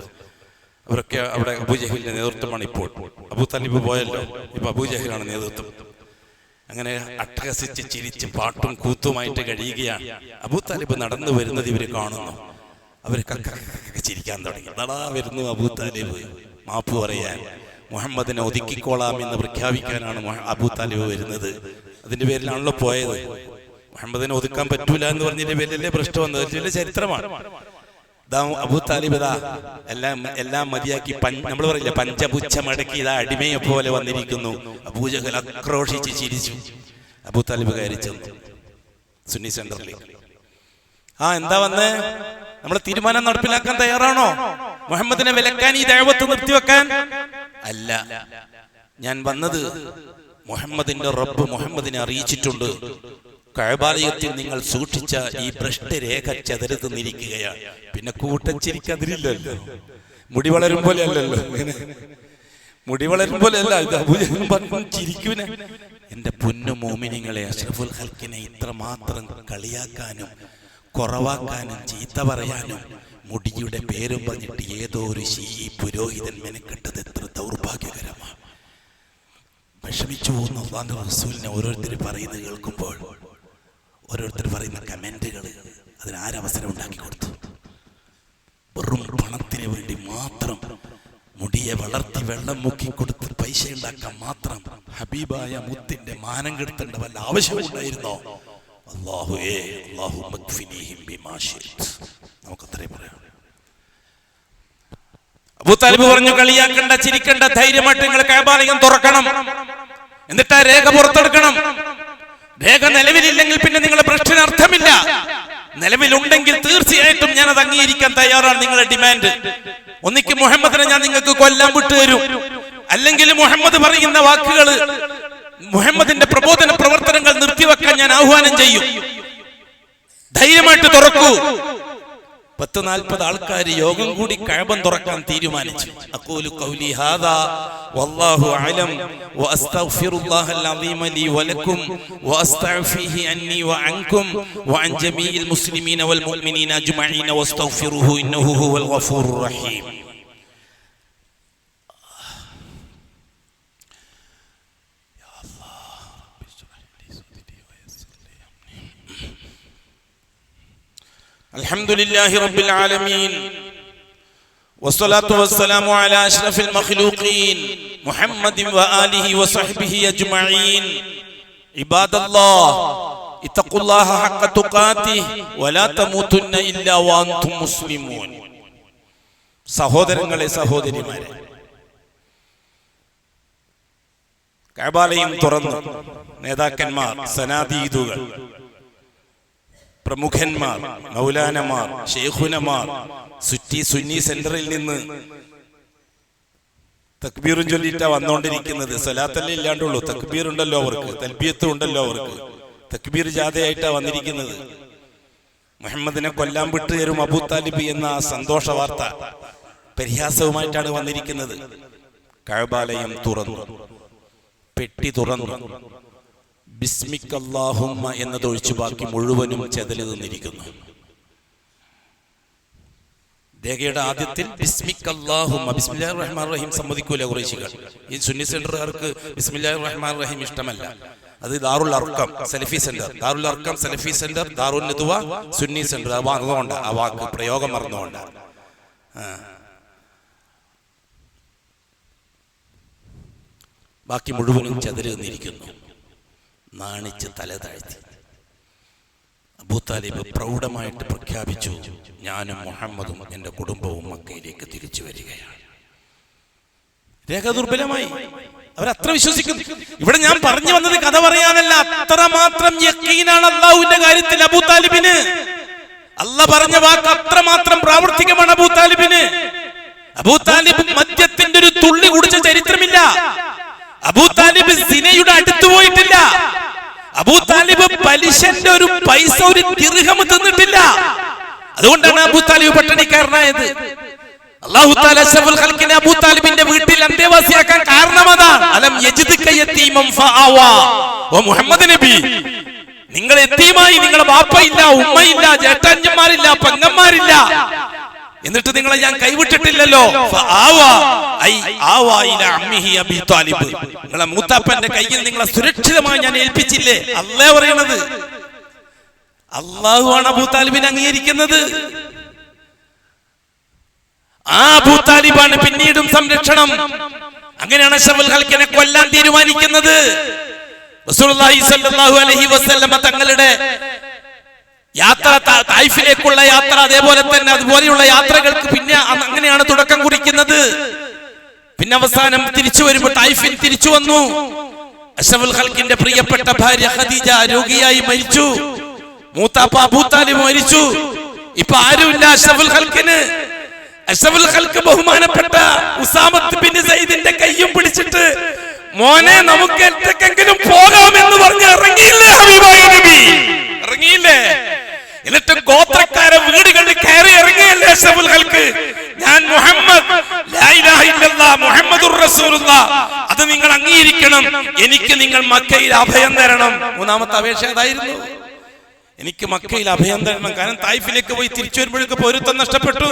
അവരൊക്കെ അവിടെ അബൂജഹലിന്റെ നേതൃത്വമാണ് ഇപ്പോൾ. അബൂ താലിബ് പോയല്ലോ, ഇപ്പൊ അബൂജഹലാണ് നേതൃത്വം. അങ്ങനെ അട്ടഹസിച്ച് ചിരിച്ച് പാട്ടും കൂത്തുമായിട്ട് കഴിയുകയാണ്. അബൂ താലിബ് നടന്നു വരുന്നത് ഇവര് കാണുന്നു. അവർ ചിരിക്കാൻ തുടങ്ങി. നടാ വരുന്നു അബൂ താലിബ് മാപ്പ് പറയാൻ, മുഹമ്മദിനെ ഒതുക്കിക്കോളാം എന്ന് പ്രഖ്യാപിക്കാനാണ് അബൂ താലിബ് വരുന്നത്. അതിന്റെ പേരിലാണല്ലോ പോയത്. മുഹമ്മദിനെ ഒതുക്കാൻ പറ്റൂല എന്ന് പറഞ്ഞതിന്റെ പേരിലല്ലേ പ്രശ്നം വന്നത്. വലിയ ചരിത്രമാണ്. അബൂ താലിബ് എല്ലാം മതിയാക്കി നമ്മൾ പറയില്ല, പഞ്ചപുച്ഛ മടക്കി ഇതാ അടിമയെ പോലെ വന്നിരിക്കുന്നു. അബൂജഹൽ ആക്രോശിച്ച് ചിരിച്ചു. അബൂ താലിബ് കയറി ചെന്നു സുന്നി സെന്ററിലേക്ക്. എന്താ വന്ന്? നമ്മൾ തീരുമാനം നടപ്പിലാക്കാൻ തയ്യാറാണോ? മുഹമ്മദിനെ വിലക്കാൻ, ഈ ദഅവത്ത് നിർത്തിവെക്കാൻ അല്ല. ഞാൻ വന്നത് മുഹമ്മദിന്റെ റബ്ബ് മുഹമ്മദിനെ അറിയിച്ചിട്ടുണ്ട്, കഅബാലയത്തിൽ നിങ്ങൾ സൂക്ഷിച്ച ഈ ഭ്രഷ്ടരേഖ ചെതറി തിന്നിരിക്കുകയാണ്. പിന്നെ കൂട്ടച്ചിരിക്കതിരില്ലല്ലോ, മുടി വളരും പോലെ അല്ലല്ലോ. മുടി വളരും പോലെ അല്ല. ഇത് അബൂജഹൽ പറഞ്ഞു ചിരിക്കൂനെ. എന്റെ പൊന്നു മോമിനിങ്ങളെ, അഷ്റഫുൽ ഖൽഖിനെ ഇത്രമാത്രം കളിയാക്കാനും കുറവാക്കാനും ചീത്ത പറയാനും മുടിയുടെ പേരും പറഞ്ഞിട്ട് ഏതോ ഒരു ശീഈ പുരോഹിതൻ മെനക്കെട്ടത് എത്ര ദൗർഭാഗ്യകരമാണ്. വിഷമിച്ചു പോകുന്ന അല്ലാഹുവിന്റെ റസൂലിനെ ഓരോരുത്തർ പറയുന്നത് കേൾക്കുമ്പോൾ, ഓരോരുത്തർ പറയുന്ന കമന്റുകൾ, അതിനാരവസരം ഉണ്ടാക്കി കൊടുത്തു? വെറും പണത്തിന് വേണ്ടി മാത്രം മുടിയെ വളർത്തി വെള്ളം മുക്കിക്കൊടുത്ത് പൈസ ഉണ്ടാക്കാൻ മാത്രം ഹബീബായ മുത്തിന്റെ മാനം കെടുത്തേണ്ട വല്ല ആവശ്യമുണ്ടായിരുന്നോ? അല്ലാഹുവേ, അല്ലാഹുമ്മ ക്ഫിനീഹിം ബിമാ ശിഅ്ത. നമുക്കത്രേ പറയാം. അബൂ താലിബ് പറഞ്ഞു, കളിയാക്കണ്ട, ചിരിക്കണ്ട, ധൈര്യമായിട്ട് നിങ്ങൾ കഅബാലയം തുറക്കണം, എന്നിട്ട് ആ രേഖ പുറത്തെടുക്കണം. രേഖ നിലവിലില്ലെങ്കിൽ പിന്നെ നിങ്ങളുടെ പ്രശ്നം അർത്ഥമില്ല. നിലവിലുണ്ടെങ്കിൽ തീർച്ചയായിട്ടും ഞാൻ അത് അംഗീകരിക്കാൻ തയ്യാറാണ്. നിങ്ങളുടെ ഡിമാൻഡ് ഒന്നിക്ക് മുഹമ്മദിനെ ഞാൻ നിങ്ങൾക്ക് കൊല്ലാൻ വിട്ടുതരും, അല്ലെങ്കിൽ മുഹമ്മദ് പറയുന്ന വാക്കുകൾ, മുഹമ്മദിന്റെ പ്രബോധന പ്രവർത്തനങ്ങൾ നിർത്തിവെക്കാൻ ഞാൻ ആഹ്വാനം ചെയ്യും. ധൈര്യമായിട്ട് തുറക്കൂ. 10-40 ആൾക്കാർ യോഗം കൂടി കഅബ തുറക്കാൻ തീരുമാനിച്ചു. അഖൂലു ഖൗലി ഹാദാ വല്ലാഹു അലം വഅസ്തഗ്ഫിറുല്ലാഹൽ അളീമ ലീ വലക്കും വഅസ്തഗ്ഫിഹി അന്നി വഅൻകും വഅൻ ജമീഇൽ മുസ്ലിമീന വൽ മുഅ്മിനീന അജ്മഈന വസ്തഗ്ഫിറുഹു ഇന്നഹു ഹുവൽ ഗഫൂറുർ റഹീം. الحمد لله رب العالمين والصلاة والسلام على أشرف المخلوقين محمد وآله وصحبه أجمعين. عباد الله اتقوا الله حق تقاته ولا تموتن إلا وأنتم مسلمون. സഹോദരങ്ങളെ, സഹോദരിമാരെ, കഅബാലയം തുറന്നു. നേതാക്കന്മാർ, സനാദീദുകൾ പ്രമുഖന്മാർ, മൗലാനമാർ, ഷെയ്ഖുനമാർ സുന്നി സെന്ററിൽ നിന്ന് തക്ബീറും ചൊല്ലിയിട്ടാ വന്നുകൊണ്ടിരിക്കുന്നത്. സലാത്തല്ലേ ഇല്ലാണ്ടുള്ളൂ, തക്ബീർ ഉണ്ടല്ലോ അവർക്ക്, തൽബിയത്തും ഉണ്ടല്ലോ അവർക്ക്. തക്ബീർ ജാഥയായിട്ടാ വന്നിരിക്കുന്നത്. മുഹമ്മദിനെ കൊല്ലാൻ വിട്ടുതരും അബൂ താലിബ് എന്ന ആ സന്തോഷ വാർത്ത പരിഹാസവുമായിട്ടാണ് വന്നിരിക്കുന്നത്. കഅബാലയം തുറന്നു, പെട്ടി തുറന്നു, ബിസ്മിക്കല്ലാഹുമ്മ എന്നതൊഴിച്ചു ബാക്കി മുഴുവനും ചെതല് നിന്നിരിക്കുന്നു. രേഖയുടെ ആദ്യത്തിൽ ബിസ്മിക്കല്ലാഹുമ്മ, ബിസ്മില്ലാഹിർ റഹ്മാനിർ റഹീം സമ്മതിക്കൂല ഖുറൈശികൾ. ഈ സുന്നി സെന്ററുകാർക്ക് ബിസ്മില്ലാഹിർ റഹ്മാനിർ റഹീം ഇഷ്ടമല്ല. അത് ദാറുൽ അർക്കം സലഫി സെന്റർ, ദാറുൽ അർക്കം സലഫി സെന്റർ, ദാറുൽ നദ്വ സുന്നി സെന്റർ. അത് മറന്നുകൊണ്ട്, ആ വാക്ക് പ്രയോഗം മറന്നുകൊണ്ട്. ബാക്കി മുഴുവനും ചെതല് നിന്നിരിക്കുന്നു. നാണിച്ച് തല താഴ്ത്തി അബൂ താലിബ് പ്രൗഢമായിട്ട് പ്രഖ്യാപിച്ചു, ഞാനും മുഹമ്മദും എൻ്റെ കുടുംബവും മക്കയിലേക്ക് തിരിച്ചു വരികയാണ്. രേഖ ദുർബലമായി, അവരത്ര വിശ്വസിക്കുന്നു. ഇവിടെ ഞാൻ പറഞ്ഞു വന്നത് കഥ പറയാനല്ല, അത്രമാത്രം യഖീനാണ് അല്ലാഹുവിന്റെ കാര്യത്തിൽ അബൂ താലിബിന്. അല്ലാഹ് പറഞ്ഞ വാക്ക് അത്രമാത്രം പ്രാവർത്തികമാണ് അബൂ താലിബിന്. അബൂ താലിബ് മദ്യത്തിന്റെ ഒരു തുള്ളി കുടിച്ച ചരിത്രമില്ല. അബൂ താലിബ് സിനയുടെ അടുത്ത് പോയിട്ടില്ല. അബൂ താലിബ് പലിശന്റെ ഒരു പൈസ, ഒരു ദിർഹം തിന്നിട്ടില്ല. അതുകൊണ്ടാണ് അബൂ താലിബ് പട്ടിണിക്കാരനായത്. അല്ലാഹു തആല അഷ്റഫുൽ ഖൽഖിനെ അബൂ താലിബിന്റെ വീട്ടിൽ അന്തേവാസിയാക്കാൻ കാരണം അതാണ്. അലം യജിദ്ക യതീമൻ ഫആവാ. ഓ മുഹമ്മദ് നബി, നിങ്ങൾ യതീമായി, നിങ്ങളുടെ ബാപ്പയില്ല, ഉമ്മയില്ല, ജേഷ്ഠന്മാരില്ല, പെങ്ങന്മാരില്ല, എന്നിട്ട് നിങ്ങളെ ഞാൻ കൈവിട്ടിട്ടില്ലല്ലോ. നിങ്ങളെ മൂത്താപ്പന്റെ കയ്യിൽ നിങ്ങളെ സുരക്ഷിതമായി ഞാൻ ഏൽപ്പിച്ചില്ലേ? അല്ലാഹു പറയണത്. അല്ലാഹുവാണ് അബൂ താലിബിനെ അംഗീകരിക്കുന്നത്. ആ അബൂ താലിബാണ് പിന്നീടും സംരക്ഷണം. അങ്ങനെയാണ് അഷ്റഫുൽ ഖൽഖിനെ കൊല്ലാൻ തീരുമാനിക്കുന്നത്. റസൂലുള്ളാഹി സ്വല്ലല്ലാഹു അലൈഹി വസല്ലം തങ്ങളുടെ യാത്ര, തായിഫിലേക്കുള്ള യാത്ര, അതേപോലെ തന്നെ അതുപോലെയുള്ള യാത്രകൾക്ക് പിന്നെ അങ്ങനെയാണ് തുടക്കം കുറിക്കുന്നത്. പിന്നെ അവസാനം തിരിച്ചു വരുമ്പോൾ തായിഫിൽ തിരിച്ചു വന്നു. അഷ്റഫുൽ ഖൽഖിന്റെ പ്രിയപ്പെട്ട ഭാര്യ ഖദീജ രോഗിയായി മരിച്ചു. മൂത്താപ്പ അബൂ താലിബ് മരിച്ചു. ഇപ്പൊ ആരുമില്ല അഷ്റഫുൽ ഖൽഖിന്. അഷ്റഫുൽ ഖൽഖ് ബഹുമാനപ്പെട്ട ഉസാമത്ത് ബിൻ സയ്യിദിന്റെ കയ്യും പിടിച്ചിട്ട്, മോനെ നമുക്ക് എവിടേക്കെങ്കിലും പോകാമെന്ന് പറഞ്ഞ് ഇറങ്ങിയില്ലേ ഹബീബായ നബി? ഇറങ്ങിയില്ലേ? എന്നിട്ട് ഗോത്രക്കാരെ വീടുകളിൽ കയറി ഇറങ്ങിയല്ലേ അഷ്റഫുൽ ഖൽഖ്? ഞാൻ മുഹമ്മദ്, ലാ ഇലാഹ ഇല്ലല്ലാഹ് മുഹമ്മദുർ റസൂലുള്ളാഹ്, അത് നിങ്ങൾ അംഗീകരിക്കണം. എനിക്ക് നിങ്ങൾ മക്കയിൽ അഭയം തരണം. മൂന്നാമത്തെ അപേക്ഷ അതായിരുന്നു, എനിക്ക് മക്കയിൽ അഭയം തരണം. കാരണം തായിഫിലേക്ക് പോയി തിരിച്ചു വരുമ്പോഴേക്ക് പൗരത്വം നഷ്ടപ്പെട്ടു.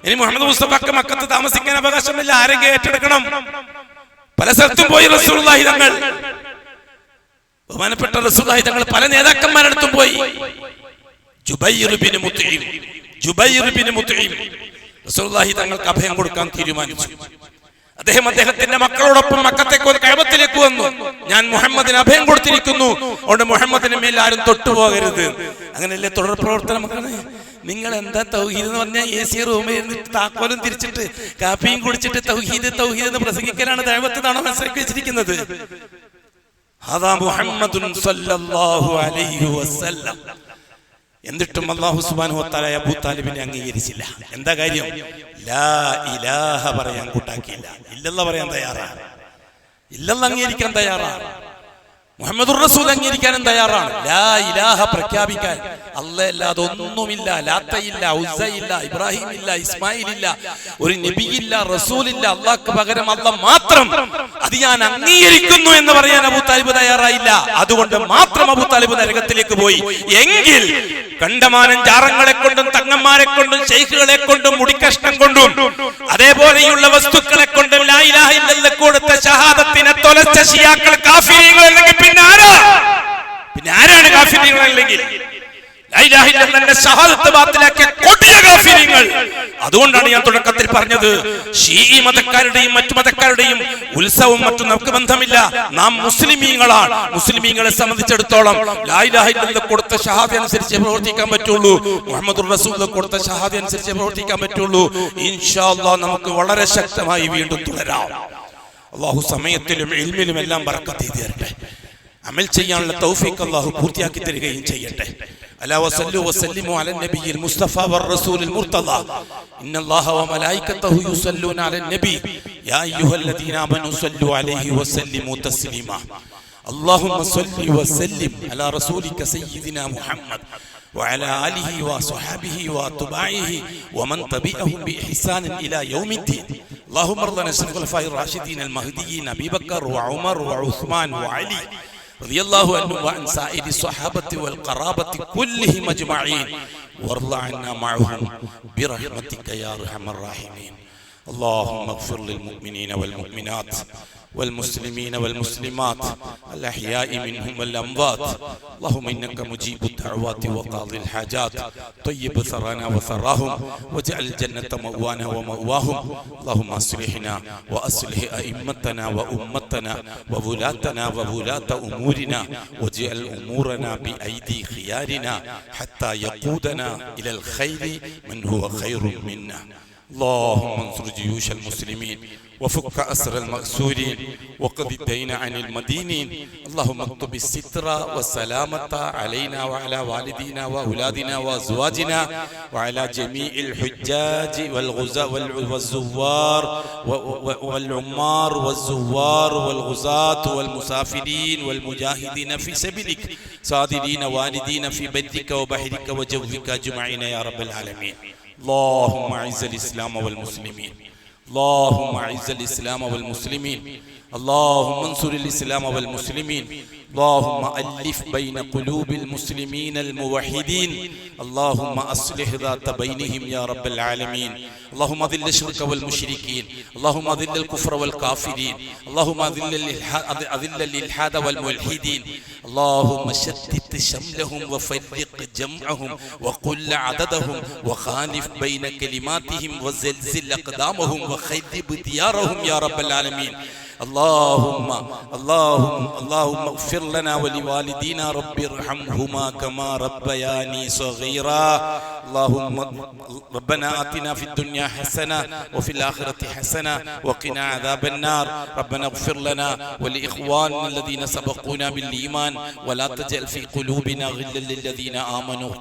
ഇനി മുഹമ്മദ് മുസ്തഫക്ക് മക്കത്ത് താമസിക്കാൻ അവകാശമില്ല, ആരെങ്കിലും ഏറ്റെടുക്കണം. പല സ്ഥലത്തും പോയി റസൂലുള്ളാഹി തങ്ങൾ, ബഹുമാനപ്പെട്ട റസൂലുള്ളാഹി തങ്ങൾ പല നേതാക്കന്മാരുടെ അടുത്തും പോയി. ജുബൈർ ബിൻ മുത്ഈം റസൂലുള്ളാഹി തങ്ങൾക്ക് അഭയം കൊടുക്കാൻ തീരുമാനിച്ചു. അദ്ദേഹം അദ്ദേഹത്തിന്റെ മക്കളോടൊപ്പം മക്കത്തേക്ക് കഅബത്തിലേക്ക് വന്നു. ഞാൻ മുഹമ്മദിന് അഭയം കൊടുത്തിരിക്കുന്നു, അതുകൊണ്ട് മുഹമ്മദിന് മേൽ ആരും തൊട്ടുപോകരുത്. അങ്ങനെയല്ലേ തുടർ പ്രവർത്തനം. നിങ്ങൾ എന്താ തൗഹീദ് എന്ന് പറഞ്ഞാൽ AC റൂമിൽ ഇരുന്നിട്ട് താക്കോലും തിരിച്ചിട്ട് കാപ്പിയും കുടിച്ചിട്ട് തൗഹീദ് തൗഹീദ് എന്ന് പ്രസംഗിക്കലാണ് ദഅവത്താണോ മനസ്സിലാക്കി വെച്ചിരിക്കുന്നത്? ഹദാ മുഹമ്മദുൻ സല്ലല്ലാഹു അലൈഹി വസല്ലം. എന്നിട്ടും അല്ലാഹു സുബ്ഹാനഹു വ തആല അബൂ താലിബിനെ അംഗീകരിച്ചില്ല. എന്താ കാര്യം? ലാ ഇലാഹ പറയാൻ കൂട്ടാക്കിയില്ല. ഇല്ലല്ലാഹ് പറയാൻ തയ്യാറാണ്, ഇല്ലല്ലാഹ് അംഗീകരിക്കാൻ തയ്യാറാണ്, മുഹമ്മദുർ റസൂൽ അംഗീകരിക്കാനും തയ്യാറാണ്. ലാ ഇലാഹ പ്രഖ്യാപിക്കാൻ അല്ലാഹ് അല്ലാതെ ഒന്നുമില്ല. ലാത്തയില്ല, ഉസ്സയില്ല, ഇബ്രാഹിം ഇല്ല, ഇസ്മായിൽ ഇല്ല, ഒരു നബിയില്ല, റസൂലില്ല, അല്ലാഹ്ക്ക് പകരം അല്ലാഹ് മാത്രം. അത് ഞാൻ അംഗീകരിക്കുന്നു എന്ന് പറയാൻ അബൂ താലിബ് തയ്യാറായില്ല. അതുകൊണ്ട് മാത്രം അബൂ താലിബ് നരകത്തിലേക്ക് പോയി. എങ്കിൽ കണ്ടമാനം ജാറങ്ങളെ കൊണ്ടും തങ്ങന്മാരെ കൊണ്ടും ശൈഖുകളെ കൊണ്ടും മുടിക്കഷ്ണം കൊണ്ടും അതേപോലെയുള്ള വസ്തുക്കളെ കൊണ്ടും ലാ ഇലാഹ ഇല്ലല്ലാഹ് കൊടുത്ത ഷഹാദത്തിനെ തൊലച്ച ശിയാക്കൾ കാഫിറുകൾ അല്ലെങ്കിൽ പിന്നെ ആരാണ് കാഫിറുകൾ? അല്ലെങ്കിൽ ലാ ഇലാഹ ഇല്ലല്ലാഹ് ഷഹാദത്ത് ബാത്തിലാക്കിയ കൊടിയ കാഫിറുകൾ. അതുകൊണ്ടാണ് ഞാൻ തുടക്കത്തിൽ പറഞ്ഞത്, ശീഈ മതക്കാരുടെയും മറ്റു മതക്കാരുടെയും ഉത്സവം മറ്റും നമുക്ക് ബന്ധമില്ല. നാം മുസ്ലിമീങ്ങളാണ്. മുസ്ലിമീങ്ങളെ സംബന്ധിച്ചിടത്തോളം ലാ ഇലാഹ ഇല്ലല്ലാഹ് കൊടുത്ത ഷഹാദ അനുസരിച്ച് പ്രവർത്തിക്കാൻ പറ്റുള്ളൂ. മുഹമ്മദുർ റസൂൽ കൊടുത്ത ഷഹാദ അനുസരിച്ച് പ്രവർത്തിക്കാൻ പറ്റുള്ളൂ. ഇൻഷാ അല്ലാഹ് നമുക്ക് വളരെ ശക്തമായി വീണ്ടും തുടരാം. അല്ലാഹു സമയത്തിലും ഇൽമിലും എല്ലാം ബറക്കത്ത് ചെയ്തു തരട്ടെ. അമൽ ചെയ്യാനുള്ള തൗഫീഖ് അല്ലാഹു പൂർത്തിയാക്കി തരികയും ചെയ്യട്ടെ. ألا وصلوا وسلموا على النبي المصطفى والرسول المرتضى إن الله وملائكته يصلون على النبي يا أيها الذين آمنوا صلوا عليه وسلموا تسليما اللهم صل وسلم على رسولك سيدنا محمد وعلى آله وصحبه وأتباعه ومن تبعهم بإحسان إلى يوم الدين اللهم ارض عن الخلفاء الراشدين المهديين أبي بكر وعمر وعثمان وعلي رضي الله عنهم وعن سائر الصحابة والقرابة كلهم أجمعين وارض عنا معهم برحمتك يا أرحم الراحمين اللهم اغفر للمؤمنين والمؤمنات والمسلمين والمسلمات الأحياء منهم والأموات اللهم إنك مجيب الدعوات وقاضي الحاجات طيب ثرانا وثراهم واجعل الجنة مأوانا ومأواهم اللهم أصلحنا وأصلح أئمتنا وأمتنا وولاتنا وولاة أمورنا واجعل أمورنا بأيدي خيارنا حتى يقودنا إلى الخير من هو خير منا اللهم انصر جيوش المسلمين وفك أسر المأسورين وقض الدين عن المدينين اللهم اكتب الستر والسلامة علينا وعلى والدينا وأولادنا وأزواجنا وعلى جميع الحجاج والغزاة والزوار والعمار والزوار والغزاة والمسافرين والمجاهدين في سبيلك صادرين والدين في برك وبحرك وجوك أجمعين يا رب العالمين اللهم أعز الإسلام والمسلمين اللهم أعز الإسلام والمسلمين اللهم انصر الإسلام والمسلمين اللهم ألف بين قلوب المسلمين الموحدين اللهم أصلح ذات بينهم يا رب العالمين اللهم أذل الشرك والمشركين اللهم أذل الكفر والكافرين اللهم أذل الإلحاد والملحدين اللهم شتت شملهم وفرق جمعهم وقل عددهم وخالف بين كلماتهم وزلزل أقدامهم وخرب ديارهم يا رب العالمين اللهم اغفر لنا ولوالدينا رب ارحمهما كما ربياني صغيرا اللهم ربنا آتنا في الدنيا حسنة وفي الآخرة حسنة وقنا عذاب النار ربنا اغفر لنا ولإخواننا الذين سبقونا بالإيمان ولا تجعل في قلوبنا غلا للذين آمنوا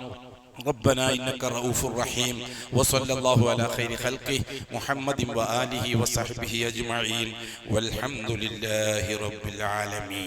ربنا إنك رؤوف رحيم وصلى الله على خير خلقه محمد وآله وصحبه أجمعين والحمد لله رب العالمين.